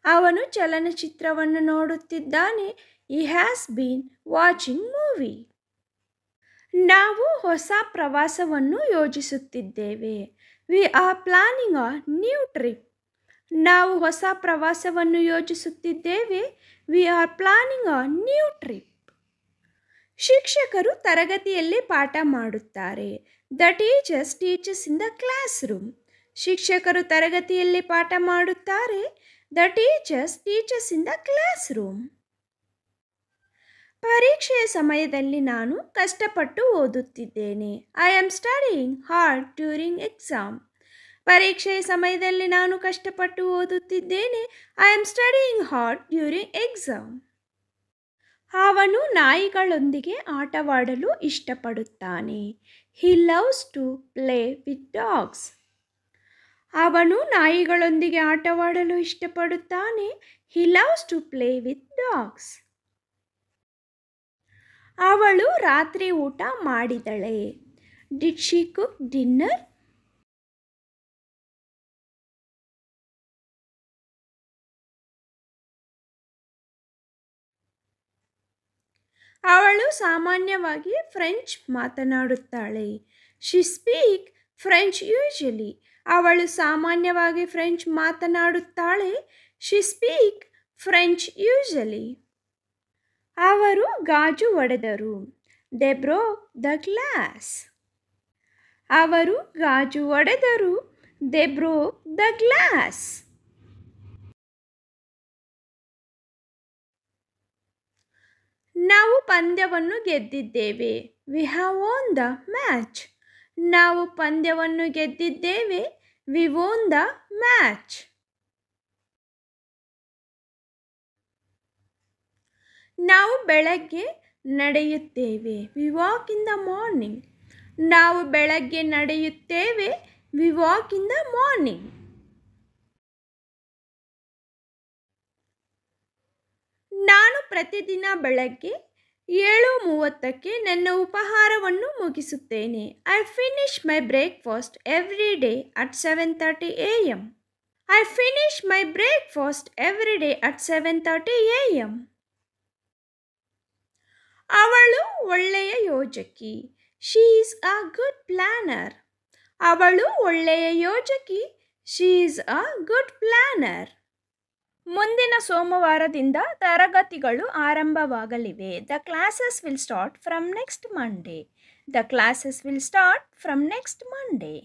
ಅವನು ಚಲನಚಿತ್ರವನ್ನು ನೋಡುತ್ತಿದ್ದಾನೆ. He has been watching movie. ನಾವು ಹೊಸ ಪ್ರವಾಸವನ್ನು ಯೋಜಿಸುತ್ತಿದ್ದೇವೆ. We are planning a new trip. ನಾವು ಹೊಸ ಪ್ರವಾಸವನ್ನು ಯೋಜಿಸುತ್ತಿದ್ದೇವೆ. We are planning a new trip. ಶಿಕ್ಷಕರು ತರಗತಿಯಲ್ಲಿ ಪಾಠ ಮಾಡುತ್ತಾರೆ. The teachers teaches in the classroom. ಶಿಕ್ಷಕರು ತರಗತಿಯಲ್ಲಿ ಪಾಠ ಮಾಡುತ್ತಾರೆ. The teachers teaches in the class room. ಪರೀಕ್ಷೆಯ ಸಮಯದಲ್ಲಿ ನಾನು ಕಷ್ಟಪಟ್ಟು ಓದುತ್ತಿದ್ದೇನೆ. I am studying hard during exam. ಪರೀಕ್ಷೆಯ ಸಮಯದಲ್ಲಿ ನಾನು ಕಷ್ಟಪಟ್ಟು ಓದುತ್ತಿದ್ದೇನೆ. I am studying hard during exam. ಅವನು ನಾಯಿಗಳೊಂದಿಗೆ ಆಟವಾಡಲು ಇಷ್ಟಪಡುತ್ತಾನೆ. He loves to play with dogs. ಅವನು ನಾಯಿಗಳೊಂದಿಗೆ ಆಟವಾಡಲು ಇಷ್ಟಪಡುತ್ತಾನೆ. He loves to play with dogs. ಅವಳು ರಾತ್ರಿ ಊಟ ಮಾಡಿದಳೆ. Did she cook dinner? ಅವಳು ಸಾಮಾನ್ಯವಾಗಿ ಫ್ರೆಂಚ್ ಮಾತನಾಡುತ್ತಾಳೆ. She speak French usually. ಅವಳು ಸಾಮಾನ್ಯವಾಗಿ ಫ್ರೆಂಚ್ ಮಾತನಾಡುತ್ತಾಳೆ. She speak French usually. ಅವರು ಗಾಜು ಒಡೆದರು. They broke the glass. ಅವರು ಗಾಜು ಒಡೆದರು. They broke the glass. ನಾವು ಪಂದ್ಯವನ್ನು ಗೆದ್ದಿದ್ದೇವೆ. We have won the match. ನಾವು ಪಂದ್ಯವನ್ನು ಗೆದ್ದಿದ್ದೇವೆ. We won the match. ನಾವು ಬೆಳಗ್ಗೆ ನಡೆಯುತ್ತೇವೆ. We walk in the morning. ನಾವು ಬೆಳಗ್ಗೆ ನಡೆಯುತ್ತೇವೆ. We walk in the morning. ನಾನು ಪ್ರತಿದಿನ ಬೆಳಗ್ಗೆ 7:30ಕ್ಕೆ ನನ್ನ ಉಪಹಾರವನ್ನು ಮುಗಿಸುತ್ತೇನೆ. I finish my breakfast every day at 7:30 AM. I finish my breakfast every day at 7:30 AM. ಅವಳು ಒಳ್ಳೆಯ ಯೋಜಕಿ. She is a good planner. ಅವಳು ಒಳ್ಳೆಯ ಯೋಜಕಿ. She is a good planner. ಮುಂದಿನ ಸೋಮವಾರದಿಂದ ತರಗತಿಗಳು ಆರಂಭವಾಗಲಿವೆ. The classes will start from next Monday. The classes will start from next Monday.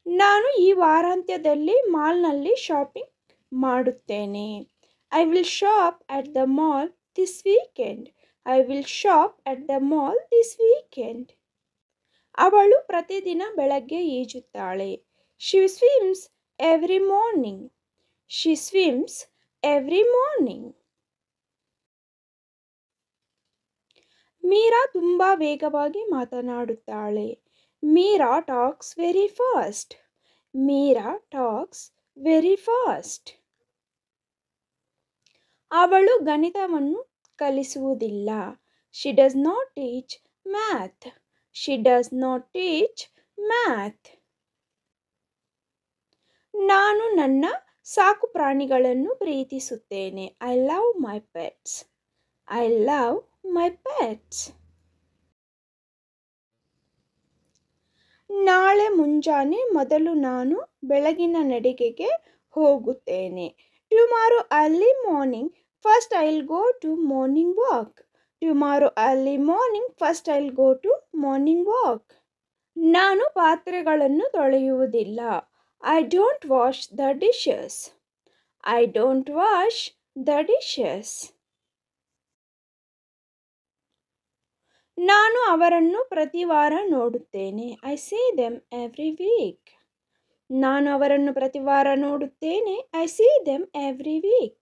ನಾನು ಈ ವಾರಾಂತ್ಯದಲ್ಲಿ ಮಾಲ್ನಲ್ಲಿ ಶಾಪಿಂಗ್ ಮಾಡುತ್ತೇನೆ. I will shop at the mall this weekend. I will shop at the mall this weekend. ಅವಳು ಪ್ರತಿದಿನ ಬೆಳಗ್ಗೆ ಈಜುತ್ತಾಳೆ. She swims every morning. She swims every morning. Meera ತುಂಬ ವೇಗವಾಗಿ ಮಾತನಾಡುತ್ತಾಳೆ. Meera talks very fast. Meera talks very fast. ಅವಳು ಗಣಿತವನ್ನು ಕಲಿಸುವುದಿಲ್ಲ. She does not teach math. She does not teach math. ನಾನು ನನ್ನ ಸಾಕು ಪ್ರಾಣಿಗಳನ್ನು ಪ್ರೀತಿಸುತ್ತೇನೆ. I love my pets. I love my pets. ನಾಳೆ ಮುಂಜಾನೆ ಮೊದಲು ನಾನು ಬೆಳಗಿನ ನಡಿಗೆಗೆ ಹೋಗುತ್ತೇನೆ. Tomorrow early morning first I will go to morning walk. Tomorrow early morning first I will go to morning walk. ನಾನು ಪಾತ್ರೆಗಳನ್ನು ತೊಳೆಯುವುದಿಲ್ಲ. I don't wash the dishes. I don't wash the dishes. ನಾನು ಅವರನ್ನು ಪ್ರತಿ ವಾರ ನೋಡುತ್ತೇನೆ. I see them every week. ನಾನು ಅವರನ್ನು ಪ್ರತಿ ವಾರ ನೋಡುತ್ತೇನೆ. I see them every week.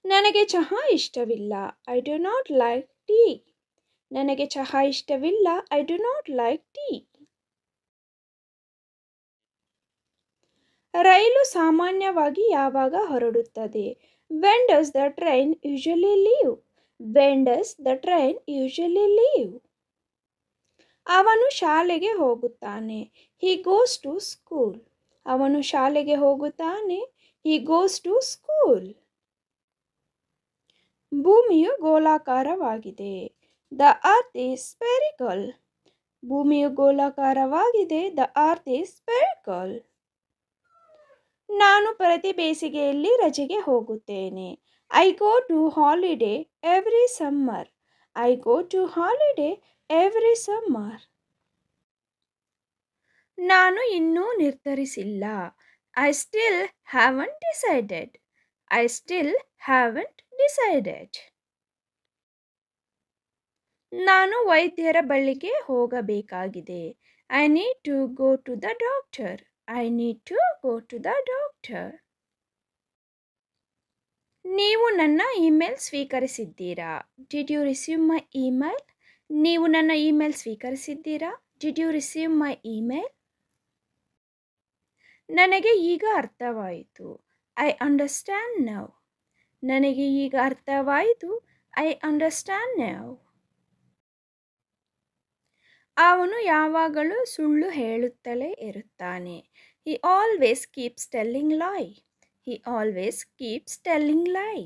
ನನಗೆ ಚಹಾ ಇಷ್ಟವಿಲ್ಲ. I do not like tea. ನನಗೆ ಚಹಾ ಇಷ್ಟವಿಲ್ಲ. I do not like tea. ರೈಲು ಸಾಮಾನ್ಯವಾಗಿ ಯಾವಾಗ ಹೊರಡುತ್ತದೆ? When does the train usually leave? When does the train usually leave? ಅವನು ಶಾಲೆಗೆ ಹೋಗುತ್ತಾನೆ. He goes to school. ಅವನು ಶಾಲೆಗೆ ಹೋಗುತ್ತಾನೆ. He goes to school. ಭೂಮಿಯು ಗೋಲಾಕಾರವಾಗಿದೆ. The earth is spherical. ಭೂಮಿಯು ಗೋಲಾಕಾರವಾಗಿದೆ. The earth is spherical. ನಾನು ಪ್ರತಿ ಬೇಸಿಗೆಯಲ್ಲಿ ರಜೆಗೆ ಹೋಗುತ್ತೇನೆ. I go to holiday every summer. I go to holiday every summer. ನಾನು ಇನ್ನೂ ನಿರ್ಧರಿಸಿಲ್ಲ. I still haven't decided. I still haven't decided. ನಾನು ವೈದ್ಯರ ಬಳಿಗೆ ಹೋಗಬೇಕಾಗಿದೆ. I need to go to the doctor. I need to go to the doctor. ನೀವು ನನ್ನ email ಸ್ವೀಕರಿಸಿದ್ದೀರಾ? Did you receive my email? ನೀವು ನನ್ನ ಇಮೇಲ್ ಸ್ವೀಕರಿಸಿದ್ದೀರಾ? Did you receive my email? ನನಗೆ ಈಗ ಅರ್ಥವಾಯಿತು. I understand now. ನನಗೆ ಈಗ ಅರ್ಥವಾಯಿತು. I understand now. ಅವನು ಯಾವಾಗಲೂ ಸುಳ್ಳು ಹೇಳುತ್ತಲೇ ಇರುತ್ತಾನೆ. He always keeps telling lie. He always keeps telling lie.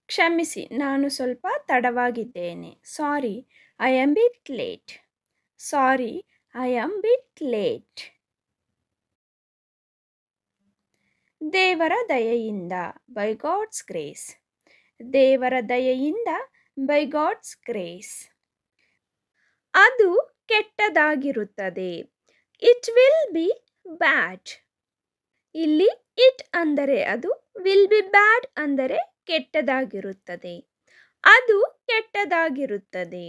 ಕ್ಷಮಿಸಿ, ನಾನು ಸ್ವಲ್ಪ ತಡವಾಗಿದ್ದೇನೆ. Sorry, I am bit late. Sorry, I am bit late. ದೇವರ ದಯೆಯಿಂದ, ಬೈ ಗಾಡ್ಸ್ ಗ್ರೇಸ್. ದೇವರ ದಯೆಯಿಂದ, ಬೈ ಗಾಡ್ಸ್ ಗ್ರೇಸ್. ಅದು ಕೆಟ್ಟದಾಗಿರುತ್ತದೆ. It will be bad. ಇಲ್ಲಿ ಇಟ್ ಅಂದರೆ ಅದು, ವಿಲ್ ಬಿ ಬ್ಯಾಡ್ ಅಂದರೆ ಕೆಟ್ಟದಾಗಿರುತ್ತದೆ. ಅದು ಕೆಟ್ಟದಾಗಿರುತ್ತದೆ.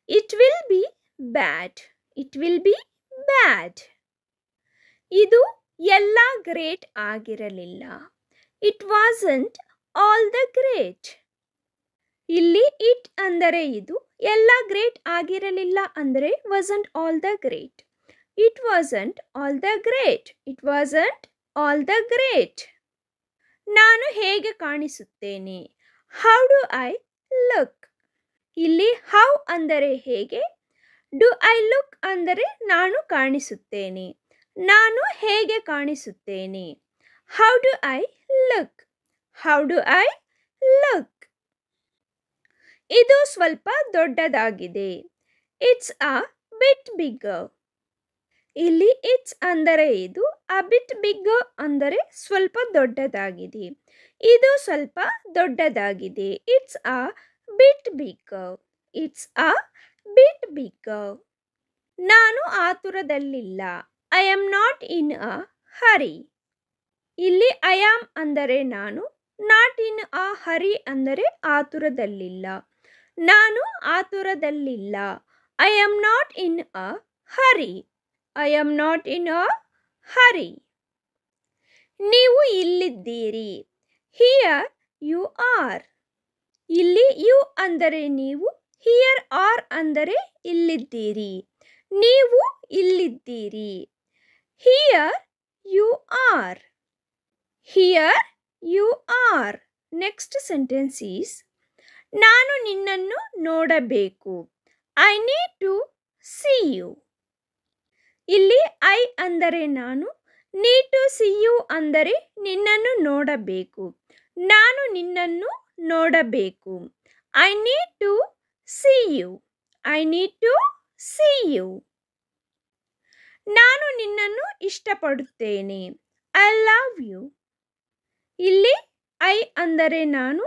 It will be bad. It will be bad. ಇದು ಎಲ್ಲ ಗ್ರೇಟ್ ಆಗಿರಲಿಲ್ಲ. It wasn't all the great. ಇಲ್ಲಿ ಇಟ್ ಅಂದರೆ ಇದು, ಎಲ್ಲ ಗ್ರೇಟ್ ಆಗಿರಲಿಲ್ಲ ಅಂದರೆ wasn't all the great. It wasn't all the great. It wasn't all the great. ನಾನು ಹೇಗೆ ಕಾಣಿಸುತ್ತೇನೆ? How do I look? ಇಲ್ಲಿ ಹೌ ಅಂದರೆ ಹೇಗೆ, ಡು ಐ ಲುಕ್ ಅಂದರೆ ನಾನು ಕಾಣಿಸುತ್ತೇನೆ. ನಾನು ಹೇಗೆ ಕಾಣಿಸುತ್ತೇನೆ? How do I look? How do I look? ಇದು ಸ್ವಲ್ಪ ದೊಡ್ಡದಾಗಿದೆ. It's a bit bigger. ಇಲ್ಲಿ ಇಟ್ಸ್ ಅಂದರೆ ಇದು, ಅ ಬಿಟ್ ಬಿಗ್ಗರ್ ಅಂದರೆ ಸ್ವಲ್ಪ ದೊಡ್ಡದಾಗಿದೆ. ಇದು ಸ್ವಲ್ಪ ದೊಡ್ಡದಾಗಿದೆ. It's a bit bigger. It's a bit bigger. ನಾನು ಆತುರದಲ್ಲಿಲ್ಲ. I am not in a ಹರಿ. ಇಲ್ಲಿ ಐ ಆಮ್ ಅಂದರೆ ನಾನು, ನಾಟ್ ಇನ್ ಅ ಹರಿ ಅಂದರೆ ಆತುರದಲ್ಲಿಲ್ಲ. ನಾನು ಆತುರದಲ್ಲಿಲ್ಲ. I am not in a hurry. I am not in a hurry. ನೀವು ಇಲ್ಲಿದ್ದೀರಿ. Here you are. ಇಲ್ಲಿ ಯು ಅಂದರೆ ನೀವು, ಹಿಯರ್ ಆರ್ ಅಂದರೆ ಇಲ್ಲಿದ್ದೀರಿ. ನೀವು ಇಲ್ಲಿದ್ದೀರಿ. Here you are. Here you are. Next sentence is, ನಾನು ನಿನ್ನನ್ನು ನೋಡಬೇಕು. I need to see you. ಇಲ್ಲಿ ಐ ಅಂದರೆ ನಾನು, ನೀಡ್ ಟು ಸಿ ಯು ಅಂದರೆ ನಿನ್ನನ್ನು ನೋಡಬೇಕು. ನಾನು ನಿನ್ನನ್ನು ನೋಡಬೇಕು. I need to see you. I need to see you. ನಾನು ನಿನ್ನನ್ನು ಇಷ್ಟಪಡುತ್ತೇನೆ. I love you. ಇಲ್ಲಿ ಐ ಅಂದರೆ ನಾನು,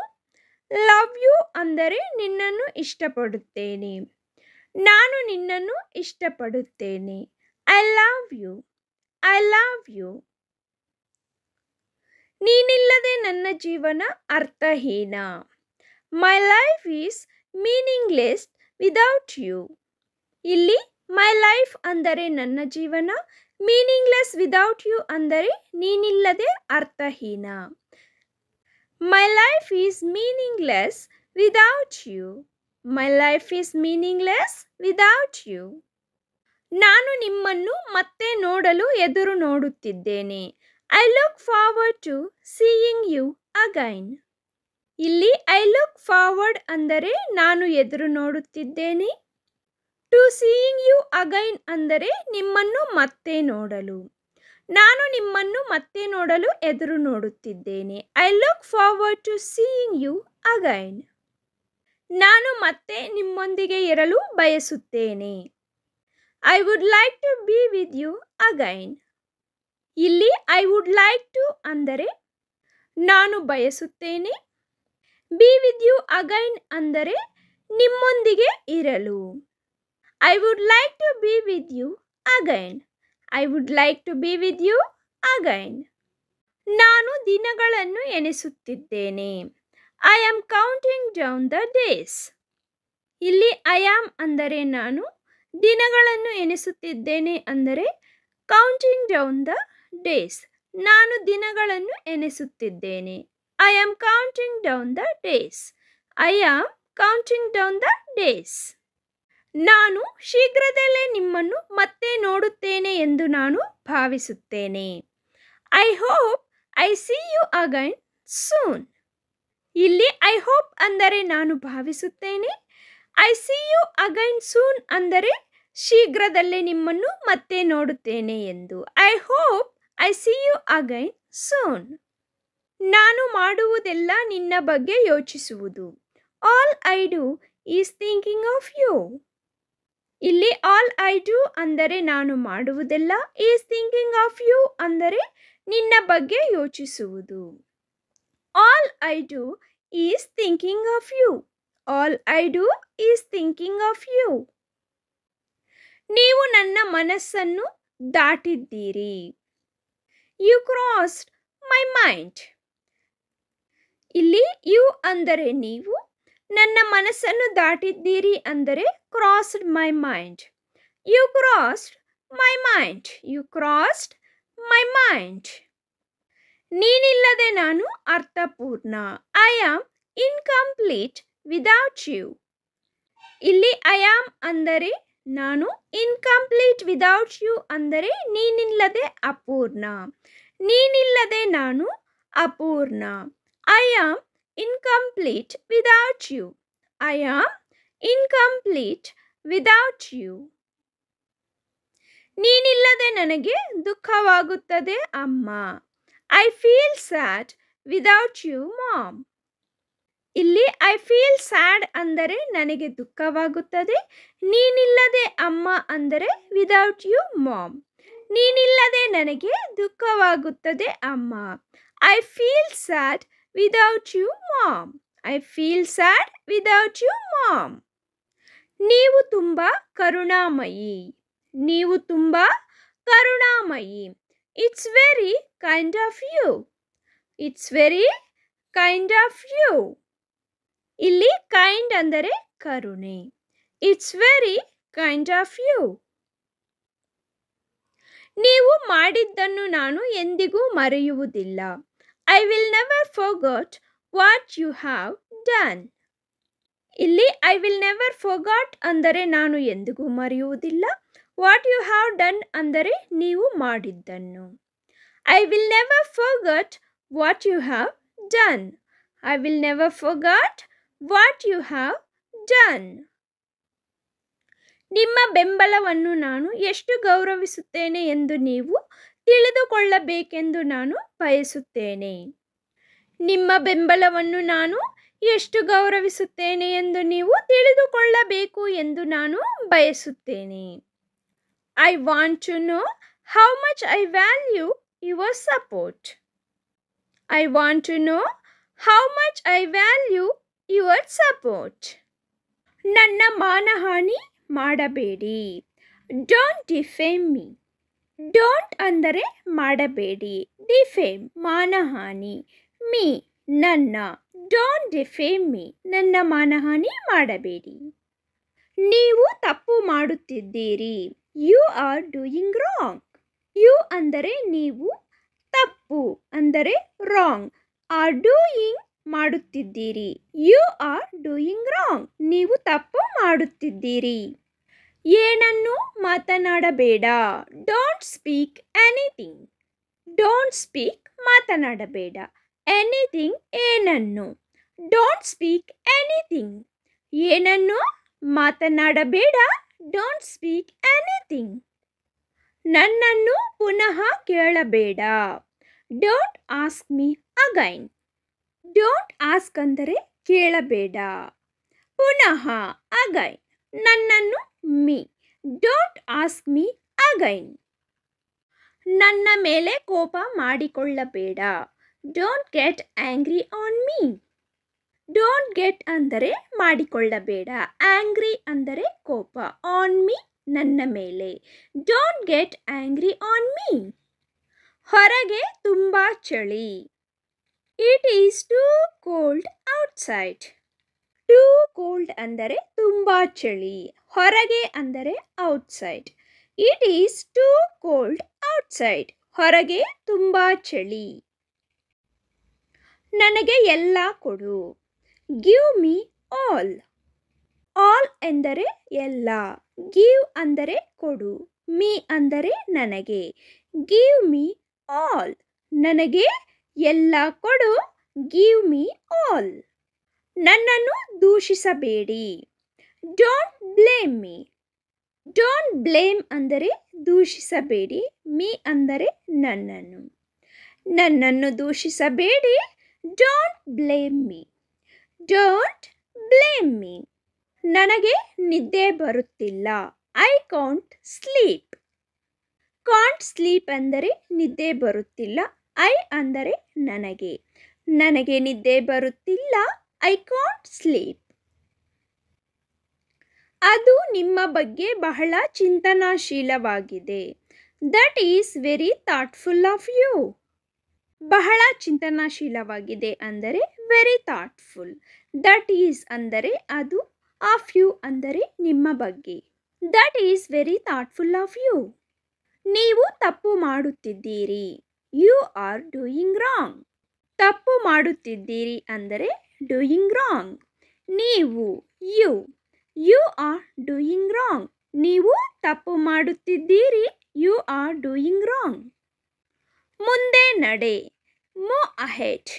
ಲವ್ ಯು ಅಂದರೆ ನಿನ್ನನ್ನು ಇಷ್ಟಪಡುತ್ತೇನೆ. ನಾನು ನಿನ್ನನ್ನು ಇಷ್ಟಪಡುತ್ತೇನೆ. I love you. I love you. ನೀನಿಲ್ಲದೆ ನನ್ನ ಜೀವನ ಅರ್ಥಹೀನ. My life is meaningless without you. ಇಲ್ಲಿ ಮೈ ಲೈಫ್ ಅಂದರೆ ನನ್ನ ಜೀವನ, ಮೀನಿಂಗ್ಲೆಸ್ ವಿದೌಟ್ ಯು ಅಂದರೆ ನೀನಿಲ್ಲದೆ ಅರ್ಥಹೀನ. My life is meaningless without you. My life is meaningless without you. ನಾನು ನಿಮ್ಮನ್ನು ಮತ್ತೆ ನೋಡಲು ಎದುರು ನೋಡುತ್ತಿದ್ದೇನೆ. I look forward to seeing you again. ಇಲ್ಲಿ ಐ ಲುಕ್ ಫಾರ್ವರ್ಡ್ ಅಂದರೆ ನಾನು ಎದುರು ನೋಡುತ್ತಿದ್ದೇನೆ. ಟು ಸೀಯಿಂಗ್ ಯು ಅಗೈನ್ ಅಂದರೆ ನಿಮ್ಮನ್ನು ಮತ್ತೆ ನೋಡಲು. ನಾನು ನಿಮ್ಮನ್ನು ಮತ್ತೆ ನೋಡಲು ಎದುರು ನೋಡುತ್ತಿದ್ದೇನೆ. I look forward to seeing you again. ನಾನು ಮತ್ತೆ ನಿಮ್ಮೊಂದಿಗೆ ಇರಲು ಬಯಸುತ್ತೇನೆ. I would like to be with you again. ಇಲ್ಲಿ ಐ ವುಡ್ ಲೈಕ್ ಟು ಅಂದರೆ ನಾನು ಬಯಸುತ್ತೇನೆ. ಬಿ ವಿತ್ ಯು ಅಗೈನ್ ಅಂದರೆ ನಿಮ್ಮೊಂದಿಗೆ ಇರಲು. I would like to be with you again. I would like to be with you again. ನಾನು ದಿನಗಳನ್ನು ಎಣಿಸುತ್ತಿದ್ದೇನೆ. I am counting down the days. ಇಲ್ಲಿ ಐ ಆಮ್ ಅಂದರೆ ನಾನು, ದಿನಗಳನ್ನು ಎಣಿಸುತ್ತಿದ್ದೇನೆ ಅಂದರೆ ಕೌಂಟಿಂಗ್ ಡೌನ್ ದ ಡೇಸ್. ನಾನು ದಿನಗಳನ್ನು ಎಣಿಸುತ್ತಿದ್ದೇನೆ. I am counting down the days. I am counting down the days. ನಾನು ಶೀಘ್ರದಲ್ಲೇ ನಿಮ್ಮನ್ನು ಮತ್ತೆ ನೋಡುತ್ತೇನೆ ಎಂದು ನಾನು ಭಾವಿಸುತ್ತೇನೆ. I hope I see you again soon. ಇಲ್ಲಿ ಐ ಹೋಪ್ ಅಂದರೆ ನಾನು ಭಾವಿಸುತ್ತೇನೆ. I see you again soon ಅಂದರೆ ಶೀಘ್ರದಲ್ಲೇ ನಿಮ್ಮನ್ನು ಮತ್ತೆ ನೋಡುತ್ತೇನೆ ಎಂದು. I hope I see you again soon. ನಾನು ಮಾಡುವುದೆಲ್ಲ ನಿನ್ನ ಬಗ್ಗೆ ಯೋಚಿಸುವುದು. All I do is thinking of you. ಇಲ್ಲಿ ಆಲ್ ಐ ಡು ಅಂದರೆ ನಾನು ಮಾಡುವುದೆಲ್ಲ, ಈಸ್ ಥಿಂಕಿಂಗ್ ಆಫ್ ಯು ಅಂದರೆ ನಿನ್ನ ಬಗ್ಗೆ ಯೋಚಿಸುವುದು. All I do is thinking of you. All I do is thinking of you. ನೀವು ನನ್ನ ಮನಸ್ಸನ್ನು ದಾಟಿದ್ದೀರಿ. You crossed my mind. ಇಲ್ಲಿ ಯು ಅಂದರೆ ನೀವು, ನನ್ನ ಮನಸ್ಸನ್ನು ದಾಟಿದ್ದೀರಿ ಅಂದರೆ crossed my mind. You crossed my mind. You crossed my mind. ನೀನಿಲ್ಲದೆ ನಾನು ಅರ್ಥಪೂರ್ಣ. I am incomplete without you. ಇಲ್ಲಿ ಐ ಆಮ್ ಅಂದರೆ ನಾನು, ಇನ್ಕಂಪ್ಲೀಟ್ ವಿದೌಟ್ ಯು ಅಂದರೆ ನೀನಿಲ್ಲದೆ ಅಪೂರ್ಣ. ನೀನಿಲ್ಲದೆ ನಾನು ಅಪೂರ್ಣ. I am incomplete without you. I am incomplete without you. ನೀನಿಲ್ಲದೆ ನನಗೆ ದುಃಖವಾಗುತ್ತದೆ ಅಮ್ಮ. I feel sad without you mom. ಇಲ್ಲಿ ಐ ಫೀಲ್ ಸ್ಯಾಡ್ ಅಂದರೆ ನನಗೆ ದುಃಖವಾಗುತ್ತದೆ. ನೀನಿಲ್ಲದೆ ಅಮ್ಮ ಅಂದರೆ ವಿದೌಟ್ ಯು ಮಾಮ್. ನೀನಿಲ್ಲದೆ ನನಗೆ ದುಃಖವಾಗುತ್ತದೆ ಅಮ್ಮ. I feel sad without you mom. I feel sad without you mom. ನೀವು ತುಂಬ ಕರುಣಾಮಯಿ. ನೀವು ತುಂಬ ಕರುಣಾಮಯಿ. It's very kind of you. It's very kind of you. ಇಲ್ಲಿ ಕೈಂಡ್ ಅಂದರೆ ಕರುಣೆ. It's very kind of you. ನೀವು ಮಾಡಿದ್ದನ್ನು ನಾನು ಎಂದಿಗೂ ಮರೆಯುವುದಿಲ್ಲ. I will never forget what you have done. ಇಲ್ಲಿ I will never forget ಅಂದರೆ ನಾನು ಎಂದಿಗೂ ಮರೆಯುವುದಿಲ್ಲ. What you have done ಅಂದರೆ ನೀವು ಮಾಡಿದ್ದನ್ನು. I will never forget what you have done. I will never forget what you have done. ನಿಮ್ಮ ಬೆಂಬಲವನ್ನು ನಾನು ಎಷ್ಟು ಗೌರವಿಸುತ್ತೇನೆ ಎಂದು ನೀವು ತಿಳಿದುಕೊಳ್ಳಬೇಕೆಂದು ನಾನು ಬಯಸುತ್ತೇನೆ. ನಿಮ್ಮ ಬೆಂಬಲವನ್ನು ನಾನು ಎಷ್ಟು ಗೌರವಿಸುತ್ತೇನೆ ಎಂದು ನೀವು ತಿಳಿದುಕೊಳ್ಳಬೇಕು ಎಂದು ನಾನು ಬಯಸುತ್ತೇನೆ. I want to know how much I value your support. I want to know how much I value your support. ನನ್ನ ಮಾನಹಾನಿ ಮಾಡಬೇಡಿ. Don't defame me. ಡೋಂಟ್ ಅಂದರೆ ಮಾಡಬೇಡಿ, ಡಿಫೇಮ್ ಮಾನಹಾನಿ, ಮೀ ನನ್ನ. ಡೋಂಟ್ ಡಿಫೇಮ್ ಮೀ ನನ್ನ ಮಾನಹಾನಿ ಮಾಡಬೇಡಿ. ನೀವು ತಪ್ಪು ಮಾಡುತ್ತಿದ್ದೀರಿ. You are doing wrong. You ಅಂದರೆ ನೀವು, ತಪ್ಪು ಅಂದರೆ ರಾಂಗ್. ಆರ್ ಡೂಯಿಂಗ್ ಮಾಡುತ್ತಿದ್ದೀರಿ. You are doing wrong. ನೀವು ತಪ್ಪು ಮಾಡುತ್ತಿದ್ದೀರಿ. ಏನನ್ನು ಮಾತನಾಡಬೇಡ. Don't speak anything. Don't speak ಮಾತನಾಡಬೇಡ. ಎನಿಥಿಂಗ್ ಏನನ್ನು. Don't speak anything. ಏನನ್ನು ಮಾತನಾಡಬೇಡ. Don't speak anything. ನನ್ನನ್ನು ಪುನಃ ಕೇಳಬೇಡ. Don't ask me again. Don't ask ಅಂದರೆ ಕೇಳಬೇಡ. ಪುನಃ ಅಗೈನ್. ನನ್ನನ್ನು me. Don't ask me again. ನನ್ನ ಮೇಲೆ ಕೋಪ ಮಾಡಿಕೊಳ್ಳಬೇಡ. Don't get angry on me. Don't get ಅಂದರೆ ಮಾಡಿಕೊಳ್ಳಬೇಡ, ಆಂಗ್ರಿ ಅಂದರೆ ಕೋಪ, ಆನ್ ಮೀ ನನ್ನ ಮೇಲೆ. Don't get angry on me. ಹೊರಗೆ ತುಂಬ ಚಳಿ. It is too cold outside. Too cold ಅಂದರೆ ತುಂಬ ಚಳಿ, ಹೊರಗೆ ಅಂದರೆ outside. It is too cold outside. ಹೊರಗೆ ತುಂಬ ಚಳಿ. ನನಗೆ ಎಲ್ಲ ಕೊಡು. Give me all. ಆಲ್ ಎಂದರೆ ಎಲ್ಲ, ಗಿವ್ ಅಂದರೆ ಕೊಡು, ಮೀ ಅಂದರೆ ನನಗೆ. Give me all. ನನಗೆ ಎಲ್ಲ ಕೊಡು. Give me all. ನನ್ನನ್ನು ದೂಷಿಸಬೇಡಿ. Don't blame me. Don't blame ಅಂದರೆ ದೂಷಿಸಬೇಡಿ, ಮೀ ಅಂದರೆ ನನ್ನನ್ನು. ನನ್ನನ್ನು ದೂಷಿಸಬೇಡಿ. Don't blame me. Don't blame me. ನನಗೆ ನಿದ್ದೆ ಬರುತ್ತಿಲ್ಲ. I can't sleep. Can't sleep ಅಂದರೆ ನಿದ್ದೆ ಬರುತ್ತಿಲ್ಲ. ಐ ಅಂದರೆ ನನಗೆ. ನನಗೆ ನಿದ್ದೆ ಬರುತ್ತಿಲ್ಲ. I can't sleep. ಅದು ನಿಮ್ಮ ಬಗ್ಗೆ ಬಹಳ ಚಿಂತನಾಶೀಲವಾಗಿದೆ. That is very thoughtful of you. ಬಹಳ ಚಿಂತನಾಶೀಲವಾಗಿದೆ ಅಂದರೆ ವೆರಿ ಥಾಟ್ಫುಲ್. ದಟ್ ಈಸ್ ಅಂದರೆ ಅದು, ಆಫ್ ಯು ಅಂದರೆ ನಿಮ್ಮ ಬಗ್ಗೆ. That is very thoughtful of you. ನೀವು ತಪ್ಪು ಮಾಡುತ್ತಿದ್ದೀರಿ. You are doing wrong. ತಪ್ಪು ಮಾಡುತ್ತಿದ್ದೀರಿ ಅಂದರೆ ಡೂಯಿಂಗ್ ರಾಂಗ್. ನೀವು, you. You are doing wrong. ನೀವು ತಪ್ಪು ಮಾಡುತ್ತಿದ್ದೀರಿ. You are doing wrong. ಮುಂದೆ ನಡೆ. Move ahead.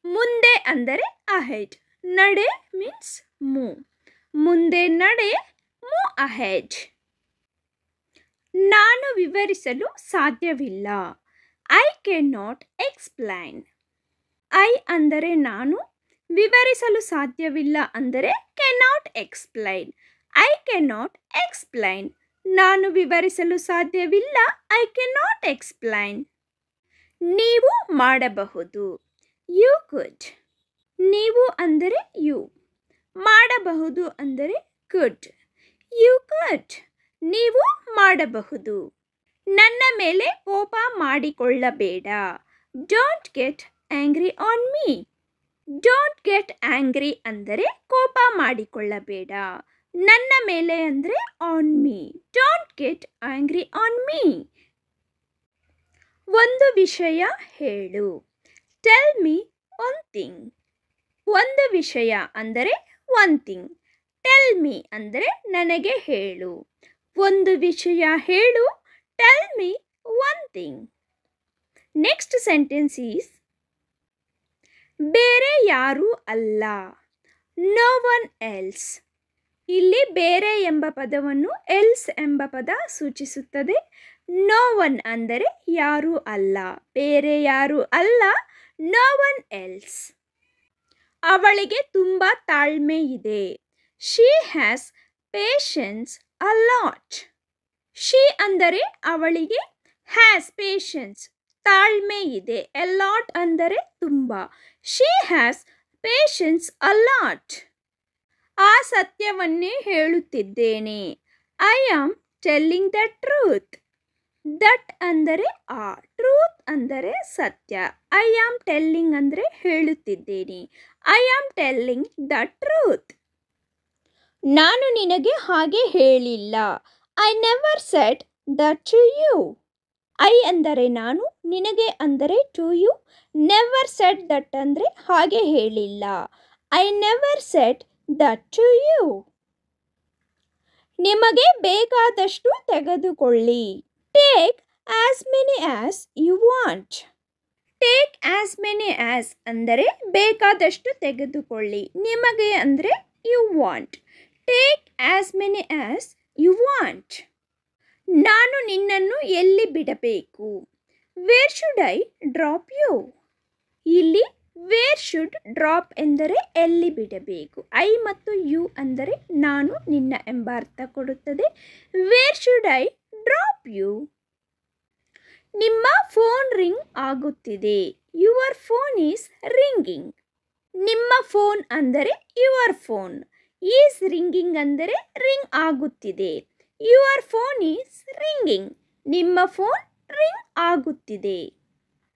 ಮುಂದೆ ಅಂದರೆ ಅಹೆಡ್. ನಡೆ ಮೀನ್ಸ್ ಮೂವ್. ಮುಂದೆ ನಡೆ. Move ahead. ನಾನು ವಿವರಿಸಲು ಸಾಧ್ಯವಿಲ್ಲ. I can not explain. I ಅಂದರೆ ನಾನು, ವಿವರಿಸಲು ಸಾಧ್ಯವಿಲ್ಲ ಅಂದರೆ can not explain. I can not explain. ನಾನು ವಿವರಿಸಲು ಸಾಧ್ಯವಿಲ್ಲ. I can not explain. ನೀವು ಮಾಡಬಹುದು. You could. ನೀವು ಅಂದರೆ ಯು. ಮಾಡಬಹುದು ಅಂದರೆ ಕುಡ್. You could. ನೀವು ಮಾಡಬಹುದು. ನನ್ನ ಮೇಲೆ ಕೋಪ ಮಾಡಿಕೊಳ್ಳಬೇಡ. Don't get angry on me. Don't get angry ಅಂದರೆ ಕೋಪ ಮಾಡಿಕೊಳ್ಳಬೇಡ. ನನ್ನ ಮೇಲೆ ಅಂದರೆ on me. Don't get angry on me. ಒಂದು ವಿಷಯ ಹೇಳು. Tell me one thing. ಒಂದು ವಿಷಯ ಅಂದರೆ ಒನ್ ಥಿಂಗ್. ಟೆಲ್ ಮೀ ಅಂದರೆ ನನಗೆ ಹೇಳು. ಒಂದು ವಿಷಯ ಹೇಳು. Tell me one thing. Next sentence is ಬೇರೆ ಯಾರೂ ಅಲ್ಲ. No one else. ಇಲ್ಲಿ ಬೇರೆ ಎಂಬ ಪದವನ್ನು ಎಲ್ಸ್ ಎಂಬ ಪದ ಸೂಚಿಸುತ್ತದೆ. ನೋ ಒನ್ ಅಂದರೆ ಯಾರೂ ಅಲ್ಲ, ಬೇರೆ ಯಾರೂ ಅಲ್ಲ. No one else. ಅವಳಿಗೆ ತುಂಬ ತಾಳ್ಮೆ ಇದೆ. She has patience a lot. She ಅಂದರೆ ಅವಳಿಗೆ, ಹ್ಯಾಸ್ ಪೇಷನ್ಸ್ ತಾಳ್ಮೆ ಇದೆ, ಎ ಲಾಟ್ ಅಂದರೆ ತುಂಬ. She has patience a lot. ಆ ಸತ್ಯವನ್ನೇ ಹೇಳುತ್ತಿದ್ದೇನೆ. I am telling the truth. That ಅಂದರೆ ಆ, ಟ್ರೂತ್ ಅಂದರೆ ಸತ್ಯ. ಐ ಆಮ್ ಟೆಲ್ಲಿಂಗ್ ಅಂದರೆ ಹೇಳುತ್ತಿದ್ದೇನೆ. I am telling the truth. ನಾನು ನಿನಗೆ ಹಾಗೆ ಹೇಳಿಲ್ಲ. I never said that to you. I ಅಂದರೆ ನಾನು, ನಿನಗೆ ಅಂದರೆ to you. Never said that ಅಂದರೆ ಹಾಗೆ ಹೇಳಿಲ್ಲ. I never said that to you. ನಿಮಗೆ ಬೇಕಾದಷ್ಟು ತೆಗೆದುಕೊಳ್ಳಿ. Take as many as you want. Take as many as ಅಂದರೆ ಬೇಕಾದಷ್ಟು ತೆಗೆದುಕೊಳ್ಳಿ. ನಿಮಗೆ ಅಂದರೆ you want. Take as many as you want. ನಾನು ನಿನ್ನನ್ನು ಎಲ್ಲಿ ಬಿಡಬೇಕು. Where should I drop you. ಇಲ್ಲಿ ವೇರ್ ಶುಡ್ ಡ್ರಾಪ್ ಎಂದರೆ ಎಲ್ಲಿ ಬಿಡಬೇಕು. ಐ ಮತ್ತು ಯು ಅಂದರೆ ನಾನು, ನಿನ್ನ ಎಂಬ ಅರ್ಥ ಕೊಡುತ್ತದೆ. Where should I drop you. ನಿಮ್ಮ ಫೋನ್ ರಿಂಗ್ ಆಗುತ್ತಿದೆ. Your phone is ringing. ನಿಮ್ಮ ಫೋನ್ ಅಂದರೆ ಯುವರ್ ಫೋನ್. ಈಸ್ ರಿಂಗಿಂಗ್ ಅಂದರೆ ರಿಂಗ್ ಆಗುತ್ತಿದೆ. Your phone is ringing. ನಿಮ್ಮ ಫೋನ್ ರಿಂಗ್ ಆಗುತ್ತಿದೆ.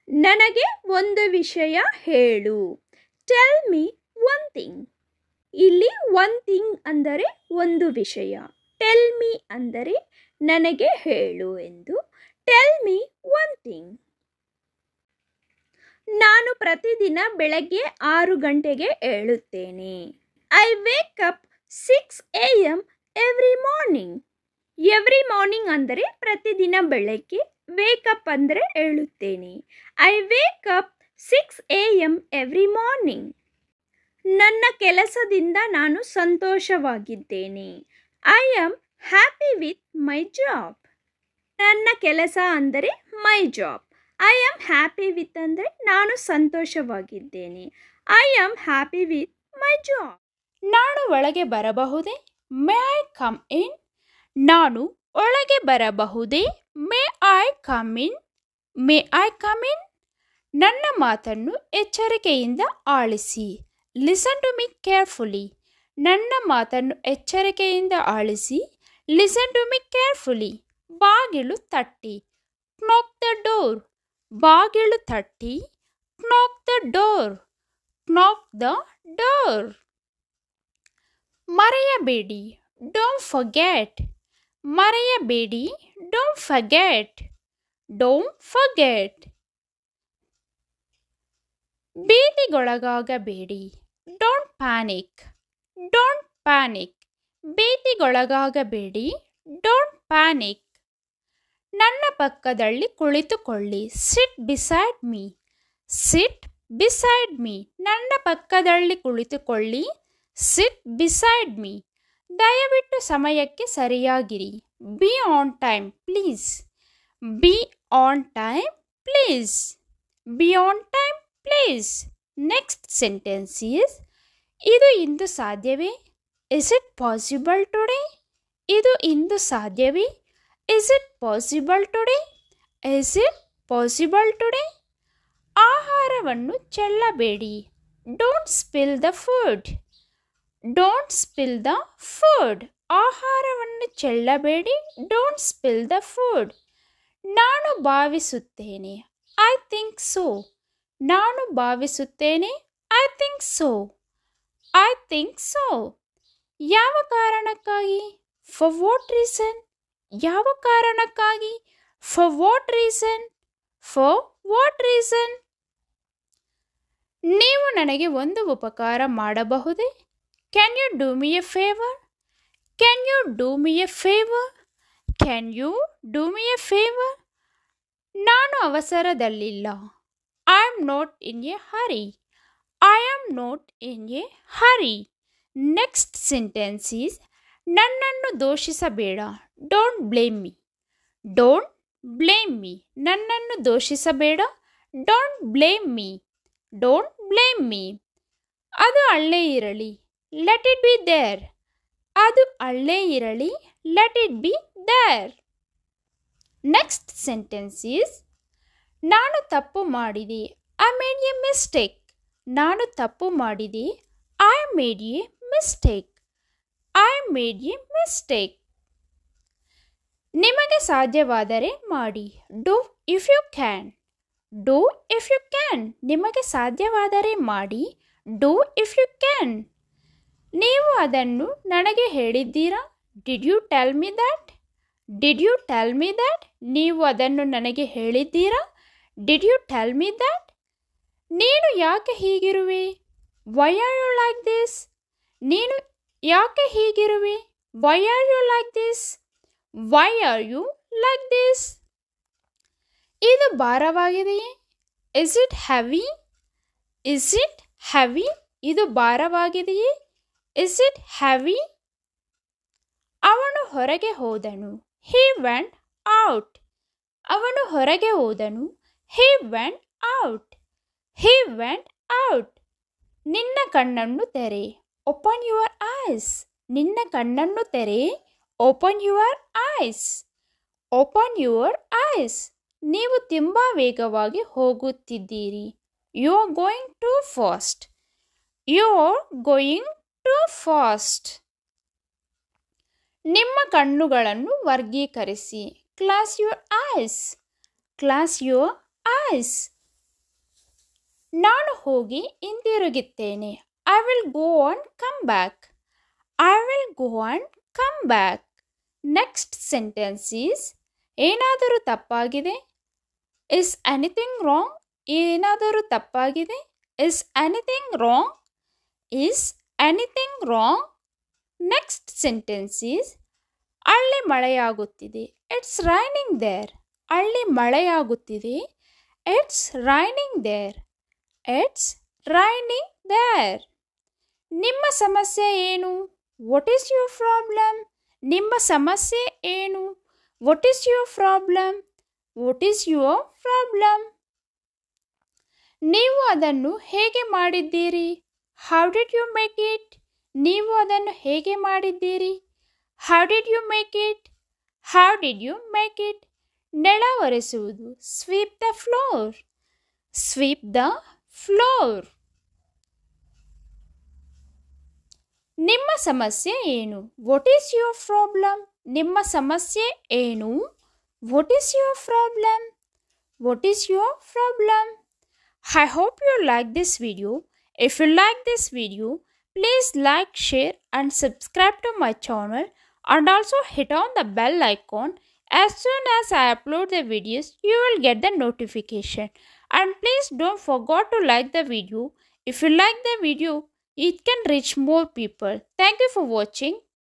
ನನಗೆ ಒಂದು ವಿಷಯ ಹೇಳು. Tell me one thing. ಇಲ್ಲಿ ಒನ್ ಥಿಂಗ್ ಅಂದರೆ ಒಂದು ವಿಷಯ. ಟೆಲ್ ಮೀ ಅಂದರೆ ನನಗೆ ಹೇಳು ಎಂದು. Tell me one thing. ನಾನು ಪ್ರತಿದಿನ ಬೆಳಗ್ಗೆ 6 ಗಂಟೆಗೆ ಏಳುತ್ತೇನೆ. I wake up 6 AM every morning. Every morning ಅಂದರೆ ಪ್ರತಿದಿನ ಬೆಳಗ್ಗೆ. ವೇಕಪ್ ಅಂದರೆ ಏಳುತ್ತೇನೆ. I wake up 6 AM every morning. ನನ್ನ ಕೆಲಸದಿಂದ ನಾನು ಸಂತೋಷವಾಗಿದ್ದೇನೆ. I am happy with my job. ನನ್ನ ಕೆಲಸ ಅಂದರೆ my job. I am happy with ಅಂದರೆ ನಾನು ಸಂತೋಷವಾಗಿದ್ದೇನೆ. I am happy with my job. ನಾನು ಒಳಗೆ ಬರಬಹುದೇ? May I come in? ನಾನು ಒಳಗೆ ಬರಬಹುದೇ? May I come in? May I come in? ನನ್ನ ಮಾತನ್ನು ಎಚ್ಚರಿಕೆಯಿಂದ ಆಲಿಸಿ. Listen to me carefully. ನನ್ನ ಮಾತನ್ನು ಎಚ್ಚರಿಕೆಯಿಂದ ಆಲಿಸಿ. Listen to me carefully. ಬಾಗಿಲು ತಟ್ಟಿ. knock the door. ಬಾಗಿಲು ತಟ್ಟಿ. knock the door. knock the door. ಮರೆಯಬೇಡಿ. don't forget. ಮರೆಯಬೇಡಿ. don't forget. don't forget. ಭೀತಿಗೊಳಗಾಗಬೇಡಿ. Don't panic. Don't panic. ಭೀತಿಗೊಳಗಾಗಬೇಡಿ. Don't panic. ನನ್ನ ಪಕ್ಕದಲ್ಲಿ ಕುಳಿತುಕೊಳ್ಳಿ. Sit beside me. Sit beside me. ನನ್ನ ಪಕ್ಕದಲ್ಲಿ ಕುಳಿತುಕೊಳ್ಳಿ. Sit beside me. ದಯವಿಟ್ಟು ಸಮಯಕ್ಕೆ ಸರಿಯಾಗಿರಿ. Be on time please. Be on time please. Be on time please. Next sentence is ಇದು ಇಂದು ಸಾಧ್ಯವೇ? Is it possible today? ಇದು ಇಂದು ಸಾಧ್ಯವೇ? Is it possible today? Is it possible today? ಆಹಾರವನ್ನು ಚೆಲ್ಲಬೇಡಿ. Don't spill the food. Don't spill the food. ಆಹಾರವನ್ನು ಚೆಲ್ಲಬೇಡಿ. Don't spill the food. ನಾನು ಭಾವಿಸುತ್ತೇನೆ. I think so. ನಾನು ಭಾವಿಸುತ್ತೇನೆ. I think so. I think so. ಯಾವ ಕಾರಣಕ್ಕಾಗಿ? For what reason? ಯಾವ ಕಾರಣಕ್ಕಾಗಿ? For what reason? For what reason? ನೀವು ನನಗೆ ಒಂದು ಉಪಕಾರ ಮಾಡಬಹುದೇ? Can you do me a favour? Can you do me a favour? Can you do me a favour? ನಾನು ಅವಸರದಲ್ಲಿಲ್ಲ. I am not in a hurry. I am not in a hurry. Next sentence is ನನ್ನನ್ನು ದೂಷಿಸಬೇಡ. Don't blame me. Don't blame me. ನನ್ನನ್ನು ದೂಷಿಸಬೇಡ. Don't blame me. Don't blame me. ಅದು ಅಲ್ಲೇ ಇರಲಿ. Let it be there. ಅದು ಅಲ್ಲೇ ಇರಲಿ. Let it be there. Next sentence is ನಾನು ತಪ್ಪು ಮಾಡಿದೆ. I made a mistake. ನಾನು ತಪ್ಪು ಮಾಡಿದೆ. I made a mistake. I made a mistake. ನಿಮಗೆ ಸಾಧ್ಯವಾದರೆ ಮಾಡಿ. Do if you can. Do if you can. ನಿಮಗೆ ಸಾಧ್ಯವಾದರೆ ಮಾಡಿ. Do if you can. ನೀವು ಅದನ್ನು ನನಗೆ ಹೇಳಿದ್ದೀರಾ? Did you tell me that? Did you tell me that? ನೀವು ಅದನ್ನು ನನಗೆ ಹೇಳಿದ್ದೀರಾ? Did you tell me that? ನೀನು ಯಾಕೆ ಹೀಗಿರುವೆ? Why are you like this? ನೀನು ಯಾಕೆ ಹೀಗಿರುವೆ? Why are you like this? Why are you like this? ಇದು ಭಾರವಾಗಿದೆಯೇ? Is it heavy? Is it heavy? ಇದು ಭಾರವಾಗಿದೆಯೇ? Is it heavy? ಅವನು ಹೊರಗೆ ಹೋದನು. He went out. ಅವನು ಹೊರಗೆ ಹೋದನು. He went out. He went out. ನಿನ್ನ ಕಣ್ಣನ್ನು ತೆರೆ. Open your eyes. ನಿನ್ನ ಕಣ್ಣನ್ನು ತೆರೆ. Open your eyes. Open your eyes. ನೀವು ತುಂಬ ವೇಗವಾಗಿ ಹೋಗುತ್ತಿದ್ದೀರಿ. You are going too fast. You are going too fast. ನಿಮ್ಮ ಕಣ್ಣುಗಳನ್ನು ವರ್ಗೀಕರಿಸಿ. Class your eyes. Class your eyes. ನಾನು ಹೋಗಿ ಹಿಂದಿರುಗುತ್ತೇನೆ. I will go on come back. I will go on come back. Next sentence is ಏನಾದರೂ ತಪ್ಪಾಗಿದೆ? Is anything wrong? ಏನಾದರೂ ತಪ್ಪಾಗಿದೆ? Is anything wrong? Is anything wrong? Next sentence is ಅಲ್ಲಿ ಮಳೆಯಾಗುತ್ತಿದೆ. It's raining there. ಅಲ್ಲಿ ಮಳೆಯಾಗುತ್ತಿದೆ. It's raining there. It's raining there. ನಿಮ್ಮ ಸಮಸ್ಯೆ ಏನು? What is your problem? ನಿಮ್ಮ ಸಮಸ್ಯೆ ಏನು? What is your problem? What is your problem? ನೀವು ಅದನ್ನು ಹೇಗೆ ಮಾಡಿದ್ದೀರಿ? How did you make it? ನೀವು ಅದನ್ನು ಹೇಗೆ ಮಾಡಿದ್ದೀರಿ? How did you make it? How did you make it? ನೆಲ ಒರೆಸುವುದು. Sweep the floor. Sweep the floor. ನಿಮ್ಮ ಸಮಸ್ಯೆ ಏನು? What is your problem? ನಿಮ್ಮ ಸಮಸ್ಯೆ ಏನು? What is your problem? What is your problem? I hope you like this video. If you like this video, please like, share and subscribe to my channel, and also hit on the bell icon. As soon as I upload the videos, you will get the notification. And please don't forget to like the video. If you like the video, it can reach more people. Thank you for watching.